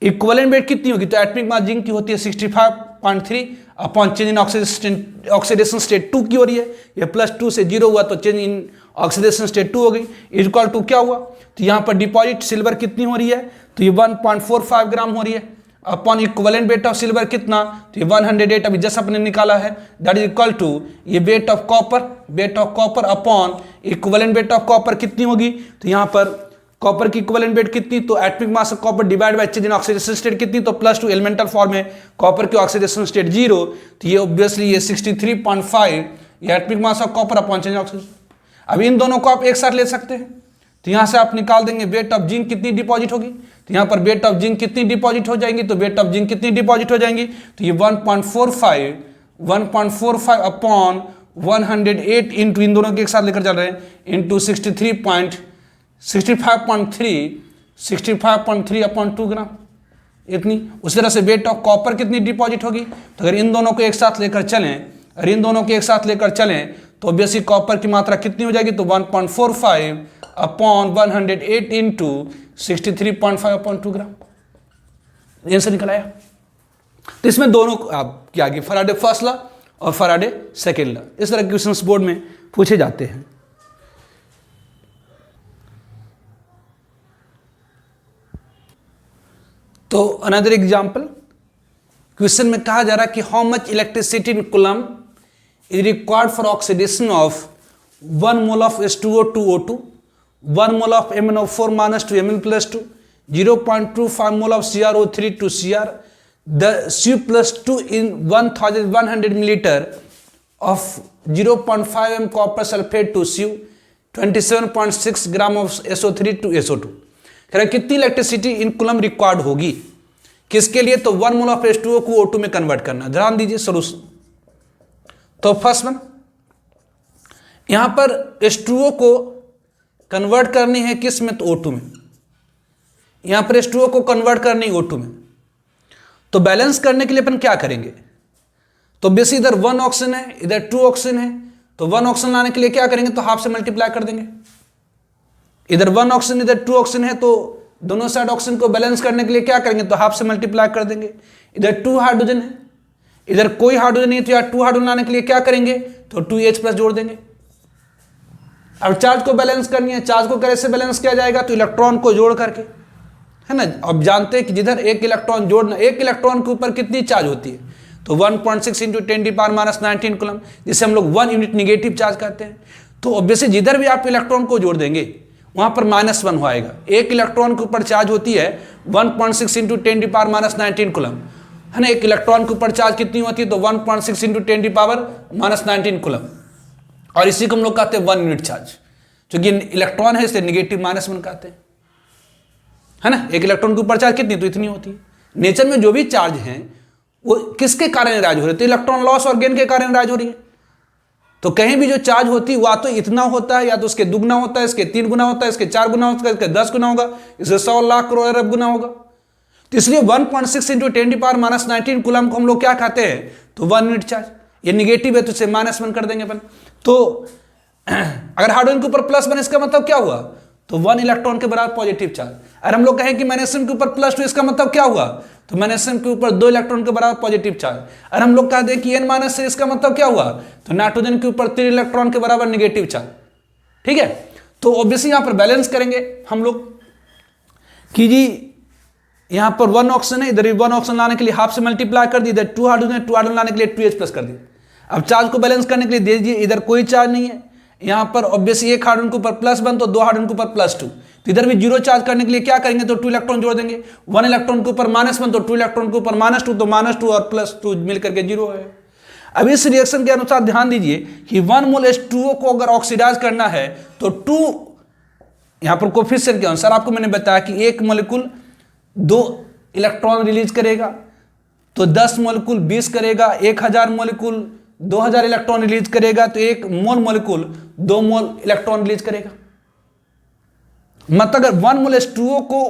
इक्विवेलेंट वेट कितनी होगी, तो एटॉमिक मास जिंक की होती है 65.3 upon change in oxidation state 2 की हो रही है, ये +2 से 0 हुआ तो चेंज इन ऑक्सीडेशन स्टेट 2 हो गई, इक्वल टू क्या हुआ, तो यहाँ पर डिपॉजिट सिल्वर कितनी हो रही है, तो ये 1.45 ग्राम हो रही है upon equivalent weight of silver कितना, तो ये 108 अभी जैसा अपने निकाला है, दैट इज इक्वल टू ये wait of copper upon equivalent weight of copper कितनी होगी, तो यहाँ पर कॉपर की इक्विवेलेंट वेट कितनी, तो atomic mass of copper divide by change in oxidation state कितनी, तो +2 एलिमेंटल फॉर्म में कॉपर की ऑक्सीडेशन स्टेट 0, तो ये ऑब्वियसली ये 63.5 ये atomic mass of copper upon change oxidation. अब इन दोनों को आप एक साथ ले सकते हैं, तो यहाँ से आप निकाल देंगे वेट ऑफ जिंक कितनी डिपॉजिट होगी, तो यहाँ पर वेट ऑफ जिंक कितनी डिपॉजिट हो जाएंगी, तो वेट ऑफ जिंक कितनी डिपॉजिट हो जाएंगी, तो ये 1.45 अपॉन 108 इंटू इन दोनों के एक साथ लेकर चल रहे हैं इंटू 65.3 अपॉन 2 ग्राम इतनी। उसी तरह से वेट ऑफ कॉपर कितनी डिपॉजिट होगी, तो अगर इन दोनों को एक साथ लेकर चलें और इन दोनों के एक साथ लेकर चलें तो ऑब्वियसली कॉपर की मात्रा कितनी हो जाएगी, तो 1.45 अपॉन 108 इंटू 63.5 अपॉन 2 ग्राम। आंसर निकल आया। तो इसमें दोनों आप क्या आगे फैराडे फर्स्ट लॉ और फैराडे सेकेंड लॉ, इस तरह के क्वेश्चंस बोर्ड में पूछे जाते हैं। तो अनदर एग्जांपल, क्वेश्चन में कहा जा रहा है कि how much electricity in coulomb is required for oxidation of 1 mole of H2O to O2, 1 mole of MnO4 minus to Mn+2, 0.25 mole of CrO3 to Cr, the Cu plus 2 in 1100 milliliter of 0.5 m copper sulfate to Cu, 27.6 gram of SO3 to SO2। कह रहा है कितनी electricity in coulomb required होगी, किसके लिए, तो 1 mole of H2O को O2 में कन्वर्ट करना। ध्यान दीजिए सोल्यूशन। तो फर्स्ट वन, यहां पर H2O को कन्वर्ट करनी है किस में, तो O2 में। यहां पर H2O को कन्वर्ट करनी है O2 में। तो बैलेंस करने के लिए अपन क्या करेंगे, तो बेसिक इधर 1 ऑक्सीजन है, इधर 2 ऑक्सीजन है, तो 1 ऑक्सीजन लाने के लिए क्या करेंगे, तो हाफ से मल्टीप्लाई कर देंगे। इधर 1 ऑक्सीजन इधर 2 ऑक्सीजन है, तो दोनों साइड ऑक्सीजन को बैलेंस करने के लिए क्या करेंगे, तो हाफ से मल्टीप्लाई कर देंगे। इधर 2 हाइड्रोजन है, इधर कोई हाइड्रोजन नहीं है, तो यार 2 हाइड्रोजन लाने के लिए क्या करेंगे, तो 2H+ जोड़ देंगे। अब चार्ज को बैलेंस करनी है, चार्ज को कैसे बैलेंस किया जाएगा, तो इलेक्ट्रॉन को जोड़ करके, है ना। अब जानते हैं कि जिधर एक इलेक्ट्रॉन जोड़ना, एक इलेक्ट्रॉन के ऊपर कितनी चार्ज होती है, तो 1.6 इंटू 10⁻⁻19 कूलम, जिसे हम लोग 1 यूनिट निगेटिव चार्ज कहते हैं। तो ऑब्वियसली जिधर भी आप इलेक्ट्रॉन को जोड़ देंगे वहां पर -1 हो आएगा। एक इलेक्ट्रॉन के ऊपर चार्ज होती है 1.6 इंटू 10⁻⁻19 कूलम, है ना। एक इलेक्ट्रॉन के ऊपर चार्ज कितनी होती है, तो 1.6 इंटू 10⁻⁻19 कूलम, और इसी को हम लोग कहते हैं 1 यूनिट चार्ज। क्योंकि इलेक्ट्रॉन है इसलिए निगेटिव -1 कहते हैं, है ना। एक इलेक्ट्रॉन के ऊपर चार्ज कितनी, तो इतनी होती है। नेचर में जो भी चार्ज हैं वो किसके कारण राइज हो रहे, तो इलेक्ट्रॉन लॉस और गेन के कारण राइज हो रही है। तो कहीं भी जो चार्ज होती है वह तो इतना होता है, या तो उसके दुगना होता है, इसके 3 गुना होता है, इसके 4 गुना होता है, इसके 10 गुना होगा, इसके 100 लाख करोड़ अरब गुना होगा। तो इसलिए 1.6 इंटू 10⁻⁻19 कूलम को हम लोग क्या कहते हैं, तो 1 यूनिट चार्ज। ये निगेटिव है तो इसे -1 कर देंगे अपन। तो अगर हाइड्रोजन के ऊपर +1 इसका मतलब क्या हुआ, तो 1 इलेक्ट्रॉन के बराबर पॉजिटिव चार्ज। अगर हम लोग कहें कि मैग्नीशियम के ऊपर +2 इसका मतलब क्या हुआ, तो मैग्नीशियम के ऊपर 2 इलेक्ट्रॉन के बराबर पॉजिटिव चार्ज। अगर हम लोग कहते हैं कि N-3 इसका मतलब क्या हुआ, तो नाइट्रोजन के ऊपर 3 इलेक्ट्रॉन के बराबर नेगेटिव चार्ज। ठीक है, तो ऑब्वियसली यहां पर बैलेंस करेंगे हम लोग कि जी यहां पर 1 ऑक्सीजन है, इधर 1 ऑक्सीजन लाने के लिए हाफ से मल्टीप्लाई कर दी, इधर 2 हाइड्रोजन है, 2 हाइड्रोजन लाने के लिए 2H+ कर दी। अब चार्ज को बैलेंस करने के लिए दे दीजिए, इधर कोई चार्ज नहीं है, यहां पर ऑब्वियसली एक हाइड्रोजन के ऊपर +1 तो 2 हाइड्रोजन के ऊपर +2, तो इधर भी 0 चार्ज करने के लिए क्या करेंगे, तो 2 इलेक्ट्रॉन जोड़ देंगे। 1 इलेक्ट्रॉन के ऊपर -1 तो 2 इलेक्ट्रॉन के ऊपर -2 तो -2 और +2 मिलकर के 0 है। अब इस रिएक्शन के अनुसार ध्यान दीजिए कि 1 मोल H2O को अगर ऑक्सीडाइज करना है तो 2, यहां पर कोफिशिएंट के अनुसार आपको मैंने बताया कि एक मॉलिक्यूल 2 इलेक्ट्रॉन रिलीज करेगा, तो 10 मॉलिक्यूल 20 करेगा, 1000 मॉलिक्यूल 2000 इलेक्ट्रॉन रिलीज करेगा, तो 1 मोल मॉलिक्यूल 2 मोल इलेक्ट्रॉन रिलीज करेगा। मतलब अगर 1 मोल H2O को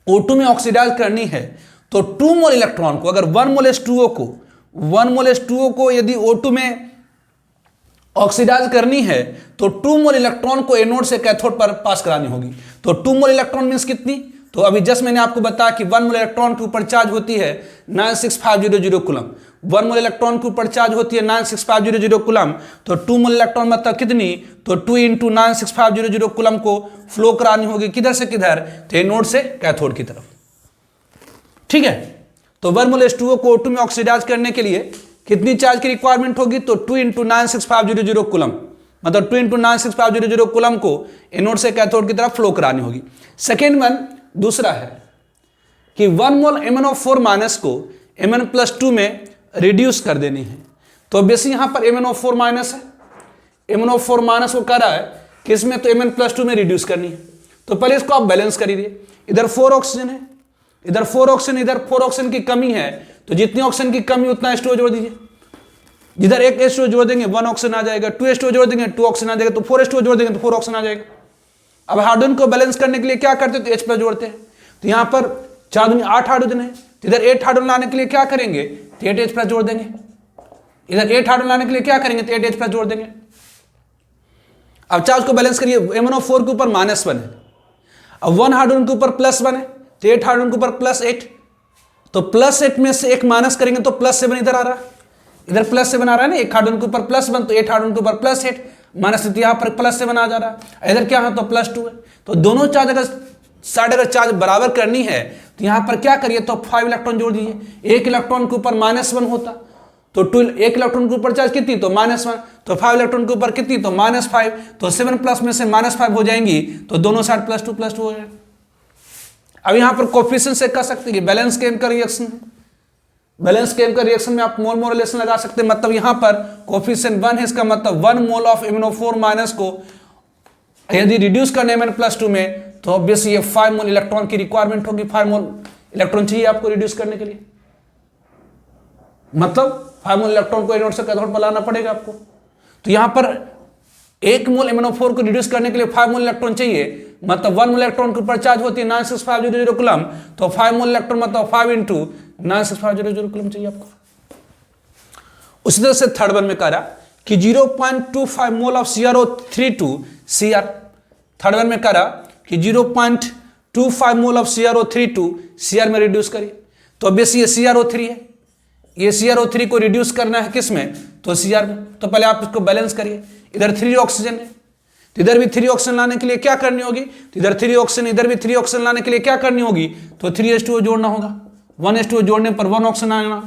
O2 में ऑक्सीडाइज करनी है तो 2 मोल इलेक्ट्रॉन को, अगर 1 मोल H2O को यदि O2 में ऑक्सीडाइज करनी है तो 2 मोल इलेक्ट्रॉन को एनोड से कैथोड पर पास करानी होगी। तो 2 मोल इलेक्ट्रॉन मींस कितनी, तो अभी जस्ट मैंने आपको बताया कि 1 मोल इलेक्ट्रॉन के ऊपर चार्ज होती है 96500 कूलम। 1 मोल इलेक्ट्रॉन के ऊपर चार्ज होती है 96500 कूलम, तो 2 मोल इलेक्ट्रॉन मतलब कितनी, तो 2 इंटू 96500 कूलम को फ्लो करानी होगी किधर से किधर, तो एनोड से कैथोड की तरफ। ठीक है, तो 1 मोल H2O को O2 में ऑक्सीडाइज करने के लिए कितनी चार्ज की रिक्वायरमेंट होगी, तो 2 इंटू 96500 कूलम, मतलब 2 इंटू 96500 कूलम को एनोड से कैथोड की तरफ फ्लो करानी होगी। सेकेंड वन दूसरा है कि 1 मोल MnO4 माइनस को Mn+2 में रिड्यूस कर देनी है। तो बेसिक यहां पर MnO4 माइनस है, MnO4 माइनस को कर रहा है कि इसमें तो Mn+2 में रिड्यूस करनी है। तो पहले इसको आप बैलेंस करिए, इधर 4 ऑक्सीजन है, इधर 4 ऑक्सीजन, इधर 4 ऑक्सीजन की कमी है, तो जितनी ऑक्सीजन की कमी उतना H2O जोड़ दीजिए। जिधर एक H2O जोड़ देंगे 1 ऑक्सीजन आ जाएगा, 2 H2O जोड़ देंगे 2 ऑक्सीजन आ जाएगा, तो 4 H2O जोड़ देंगे तो 4 ऑक्सीजन आ जाएगा। अब हाइड्रोजन को बैलेंस करने के लिए क्या करते हैं, तो H+ जोड़ते हैं। तो यहां पर 4 दूनी 8 हाइड्रोजन है, तो इधर 8 हाइड्रोजन लाने के लिए क्या करेंगे, तो 8H+ जोड़ देंगे। इधर 8 हाइड्रोजन लाने के लिए क्या करेंगे, तो 8H प्लस जोड़ देंगे। अब चार्ज को बैलेंस करिए, MnO4 के ऊपर -1 है, अब 1 हाइड्रोजन के ऊपर +1 है, तो 8 हाइड्रोजन के ऊपर +8, तो +8 में से एक माइनस करेंगे तो +7 इधर आ रहा है, इधर +7 आ रहा है ना, 1 हाइड्रोजन के ऊपर +1 तो 8 हाइड्रोजन के ऊपर +8 माइनस, तो यहाँ पर +7 आ जा रहा है, इधर क्या है तो +2 है। तो दोनों चार्ज अगर साइड अगर चार्ज बराबर करनी है तो यहाँ पर क्या करिए, तो 5 इलेक्ट्रॉन जोड़ दीजिए। 1 इलेक्ट्रॉन के ऊपर -1 होता तो 1 इलेक्ट्रॉन के ऊपर चार्ज कितनी, तो -1, तो 5 इलेक्ट्रॉन के ऊपर कितनी, तो -5, तो 7 प्लस में से -5 हो जाएंगी, तो दोनों साइड +2 हो जाएगा। अब यहाँ पर कोफिशिएंट से कर सकते हैं balance chemical reaction, balance chemical reaction में आप मोल मोल रिलेशन लगा सकते हैं, मतलब यहाँ पर कोफिशिएंट 1 है, इसका मतलब 1 मोल ऑफ MnO4 माइनस को यदि रिड्यूस करने में +2 में, तो ऑब्वियसली ये 5 मोल इलेक्ट्रॉन की रिक्वायरमेंट होगी, 5 मोल इलेक्ट्रॉन चाहिए आपको रिड्यूस करने के लिए, मतलब 5 मोल इलेक्ट्रॉन को एनोड से कैथोड पर लाना पड़ेगा आपको। तो यहाँ पर 1 मोल MnO4 को रिड्यूस करने के लिए 5 मोल इलेक्ट्रॉन चाहिए, मतलब 1 मोल इलेक्ट्रॉन के ऊपर चार्ज होती है 96500 कूलम, तो 5 मोल इलेक्ट्रॉन मतलब 5 इंटू 96500 कूलम चाहिए आपको। उसी तरह से थर्ड वन में कह रहा कि 0.25 mole of CrO3 to Cr, third one में कह रहा कि 0.25 mole of CrO3 to Cr में रिड्यूस करिए, तो ऑब्वियसली ये CrO3 है, ये CrO3 को रिड्यूस करना है किस में, तो Cr में। तो पहले आप इसको बैलेंस करिए, इधर 3 ऑक्सीजन है, तो इधर भी 3 ऑक्सीजन लाने के लिए क्या करनी होगी, तो इधर 3 ऑक्सीजन, इधर भी 3 ऑक्सीजन लाने के लिए क्या करनी होगी, तो 3H2O जोड़ना होगा, 1H2O जोड़ने पर 1 ऑक्सीजन आना,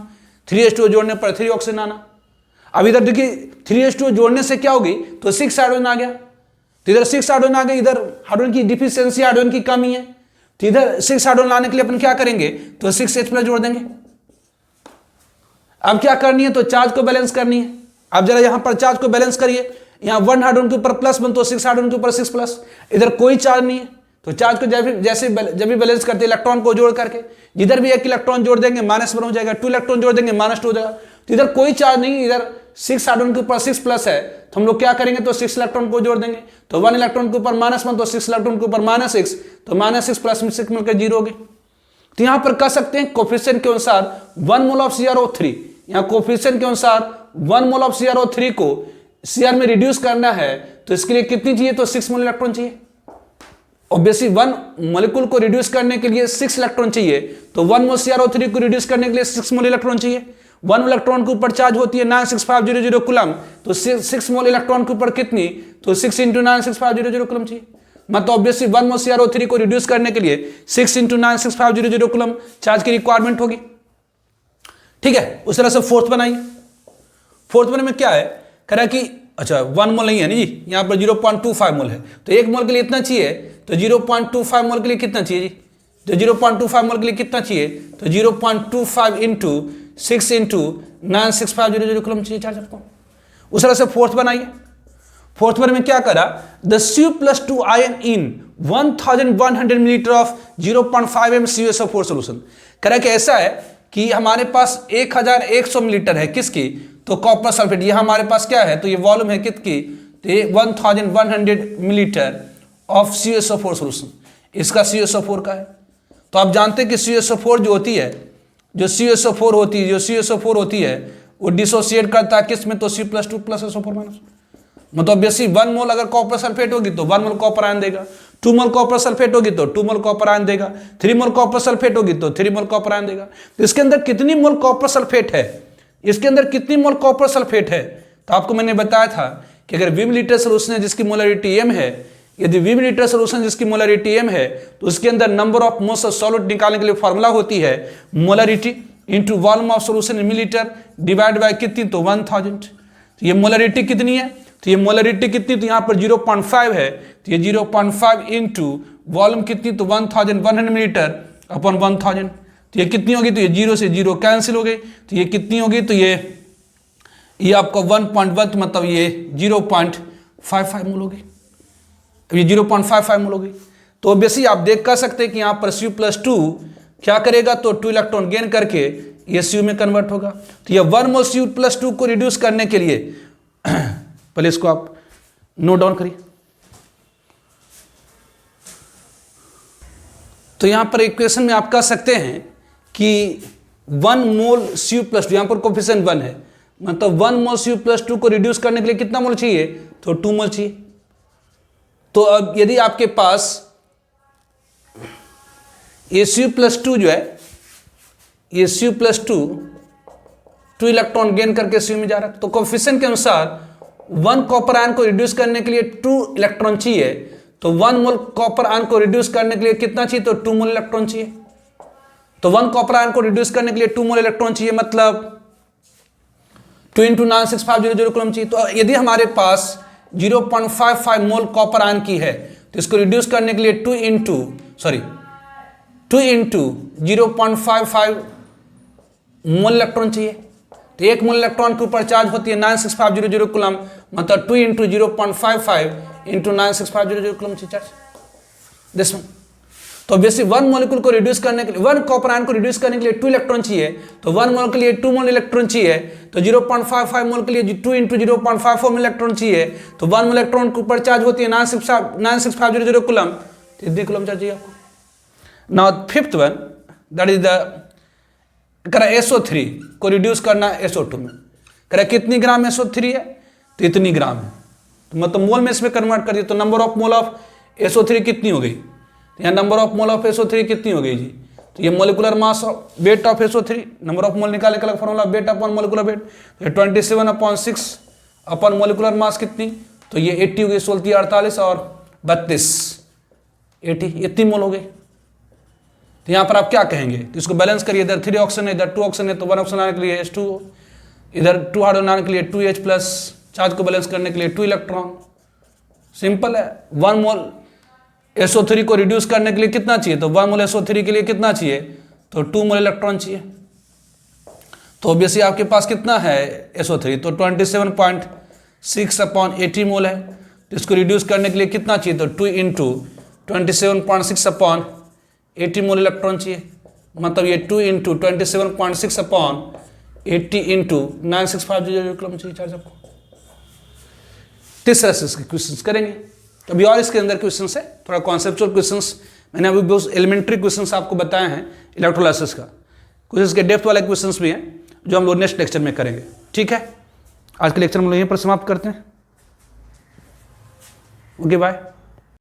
3H2O जोड़ने पर 3 ऑक्सीजन आना। अब इधर देखिए 3H2O जोड़ने से क्या होगी, तो 6 हाइड्रोजन आ गया, तो इधर 6 हाइड्रोजन आ गए, इधर हाइड्रोजन की डिफिशियंसी, हाइड्रोजन की कमी है, तो इधर 6 हाइड्रोजन लाने के लिए अपन क्या करेंगे, तो 6H प्लस जोड़ देंगे। अब क्या करनी है, तो चार्ज को बैलेंस करनी है। अब जरा यहां पर चार्ज को बैलेंस करिए, यहां 1 हाइड्रोजन के ऊपर +1 तो 6 हाइड्रोजन के ऊपर 6 प्लस, इधर कोई चार्ज नहीं है, तो चार्ज को जैसे जब भी बैलेंस करते इलेक्ट्रॉन को जोड़ करके, जिधर भी 1 इलेक्ट्रॉन जोड़ देंगे -1 हो जाएगा, 2 इलेक्ट्रॉन जोड़ देंगे -2 हो जाएगा, तो इधर कोई चार्ज नहीं, इधर 6 हाइड्रोजन के ऊपर 6 प्लस है, तो हम लोग क्या करेंगे, तो 6 इलेक्ट्रॉन को जोड़ देंगे, तो 1 इलेक्ट्रॉन के ऊपर -1 तो 6 इलेक्ट्रॉन के ऊपर -6, तो -6 प्लस 6 मिलकर 0 हो गए। तो यहां पर कह सकते हैं कोफिशिएंट के अनुसार 1 मोल ऑफ CrO3, यहाँ कोफिशिएंट के अनुसार 1 मोल ऑफ CrO3 को Cr में रिड्यूस करना है, तो इसके लिए कितनी चाहिए, तो 6 मोल इलेक्ट्रॉन चाहिए। ऑब्वियसली 1 मॉलिक्यूल को रिड्यूस करने के लिए 6 इलेक्ट्रॉन चाहिए, तो 1 मोल CrO3 को रिड्यूस करने के लिए 6 मोल इलेक्ट्रॉन चाहिए। 1 इलेक्ट्रॉन के ऊपर चार्ज होती है 96500 कूलम, तो 6 मोल इलेक्ट्रॉन के ऊपर कितनी, तो 6 इंटू 96500 कूलम चाहिए, मतलब ऑब्वियसली 1 मोल CrO3 को रिड्यूस करने के लिए 6 इंटू 96500 कूलम चार्ज की रिक्वायरमेंट होगी। ठीक है, उस तरह से फोर्थ बनाइए। फोर्थ वन में क्या है, कह रहा है कि अच्छा 1 मोल नहीं है नहीं जी, यहाँ पर 0.25 मोल है, तो 1 मोल के लिए इतना चाहिए, तो 0.25 मोल के लिए कितना चाहिए जी, तो 0.25 मोल के लिए कितना चाहिए, तो 0.25 इंटू 6 इंटू 96500 कूलम चाहिए चार्ज आपको। उस तरह से फोर्थ बनाइए। फोर्थ वन में क्या करा, the Cu+2 ion in 1100 millilitre of 0.5 m CuSO4 solution. कह रहा है कि ऐसा है कि हमारे पास 1100 मिलीलीटर है किसकी, तो कॉपर सल्फेट, ये हमारे पास क्या है, तो ये वॉल्यूम है कितकी, तो ये 1100 मिलीलीटर ऑफ CuSO4 सोल्यूशन, इसका CuSO4 का है। तो आप जानते हैं कि CuSO4 जो होती है, जो CuSO4 होती है वो डिसोसिएट करता है किसमें, तो C+2 + SO4 माइनस, मतलब ऑब्वियसली 1 मोल अगर कॉपर सल्फेट होगी तो 1 मोल कॉपर आयन देगा, 2 मोल कॉपर सल्फेट होगी तो 2 मोल कॉपर आयन देगा, 3 मोल कॉपर सल्फेट होगी तो 3 मोल कॉपर आयन देगा। तो इसके अंदर कितनी मोल कॉपर सल्फेट है, इसके अंदर कितनी मोल कॉपर सल्फेट है, तो आपको मैंने बताया था कि अगर 20 मिलीलीटर सोल्यूशन है जिसकी मोलरिटी m है, यदि 20 मिलीलीटर सोल्यूशन जिसकी मोलरिटी m है, तो उसके अंदर number of moles of solute निकालने के लिए फॉर्मूला होती है molarity into volume of solution in millilitre divide by कितनी, तो 1000। तो ये मोलरिटी कितनी है, तो ये मोलरिटी कितनी, तो यहाँ पर 0.5 है, तो ये 0.5 इंटू वॉल्यूम कितनी, तो 1100 मिलीलीटर अपॉन 1000, तो ये कितनी होगी, तो ये 0 से 0 कैंसिल हो गई, तो ये कितनी होगी, तो ये आपका 1.1 मतलब ये 0.55 मोल होगी, ये 0.55 मोल होगी। तो ऑब्वियसली आप देख कर सकते हैं कि यहाँ पर Cu+2 क्या करेगा, तो 2 इलेक्ट्रॉन गेन करके ये Cu में कन्वर्ट होगा। तो ये 1 मोल Cu+2 को रिड्यूस करने के लिए पहले इसको आप नोट डाउन करिए। तो यहां पर इक्वेशन में आप कह सकते हैं कि 1 मोल Cu+2, यहां पर कोफिशिएंट 1 है, मतलब 1 मोल Cu प्लस 2 को रिड्यूस करने के लिए कितना मोल चाहिए, तो 2 मोल चाहिए। तो अब यदि आपके पास Cu प्लस 2 जो है, Cu प्लस 2 इलेक्ट्रॉन गेन करके Cu में जा रहा है, तो कोफिशिएंट के अनुसार 1 कॉपर आयन को रिड्यूस करने के लिए 2 इलेक्ट्रॉन चाहिए, तो 1 मोल कॉपर आयन को रिड्यूस करने के लिए कितना चाहिए, तो 2 मोल इलेक्ट्रॉन चाहिए। तो 1 कॉपर आयन को रिड्यूस करने के लिए 2 मोल इलेक्ट्रॉन चाहिए, मतलब 2 × 96500 कूलम चाहिए। तो यदि हमारे पास 0.55 मोल कॉपर आयन की है, तो इसको रिड्यूस करने के लिए 2 × 0.55 मोल इलेक्ट्रॉन चाहिए। तो 1 मोल इलेक्ट्रॉन के ऊपर चार्ज होती है 96500 कूलम, मतलब 2 × 0.55 × 96500 कूलम चार्ज दिस वन। तो ऑब्वियसली 1 मॉलिक्यूल को रिड्यूस करने के लिए, 1 कॉपर आयन को रिड्यूस करने के लिए 2 इलेक्ट्रॉन चाहिए, तो 1 मोल के लिए 2 मोल इलेक्ट्रॉन चाहिए, तो 0.55 मोल के लिए 2 × 0.54 मोल इलेक्ट्रॉन चाहिए, तो 1 मोल इलेक्ट्रॉन के ऊपर चार्ज होती है 96500 कूलम, तो इतनी कूलम चार्ज चाहिए आपको। Now fifth one, that is the SO3 को रिड्यूस करना SO2 में। कितनी ग्राम SO3 है, तो इतनी ग्राम है, तो मतलब मोल में इसमें कन्वर्ट कर दिया, तो number of mole of SO3 कितनी हो गई, यहाँ number of mole of SO3 कितनी हो गई जी, तो ये molecular mass of weight of SO3, number of मोल निकालने का formula wait upon molecular wait, तो 27/6 अपॉन मोलिकुलर मास कितनी, तो ये 80 हो गई, 16 48 और 32 80, इतनी मोल हो गई। तो यहाँ पर आप क्या कहेंगे, तो इसको बैलेंस करिए, इधर 3 ऑक्सीजन है, इधर 2 ऑक्सीजन है, तो 1 ऑक्सीजन आने के लिए H2, इधर 2 हाइड्रोजन आने के लिए 2H प्लस, चार्ज को बैलेंस करने के लिए 2 इलेक्ट्रॉन। सिंपल है। 1 मोल SO3 को रिड्यूस करने के लिए कितना चाहिए, तो 1 मोल SO3 के लिए कितना चाहिए, तो 2 मोल इलेक्ट्रॉन चाहिए। तो ऑब्वियसली आपके पास कितना है SO3, तो 27.6/80 मोल है, तो इसको रिड्यूस करने के लिए कितना चाहिए, तो 2 × 27.6/80 मोल इलेक्ट्रॉन चाहिए, मतलब ये 2 × 27.6/80 × 96500 कूलम चाहिए चार्ज आपको। तीसरा से इसके क्वेश्चंस करेंगे। अभी और इसके अंदर क्वेश्चंस है, थोड़ा कॉन्सेप्चुअल क्वेश्चंस, मैंने अभी बहुत एलिमेंट्री क्वेश्चंस आपको बताए हैं इलेक्ट्रोलाइसिस का, कुछ इसके डेप्थ वाले क्वेश्चंस भी हैं जो हम लोग नेक्स्ट लेक्चर में करेंगे। ठीक है, आज के लेक्चर हम लोग यहीं पर समाप्त करते हैं। Okay bye.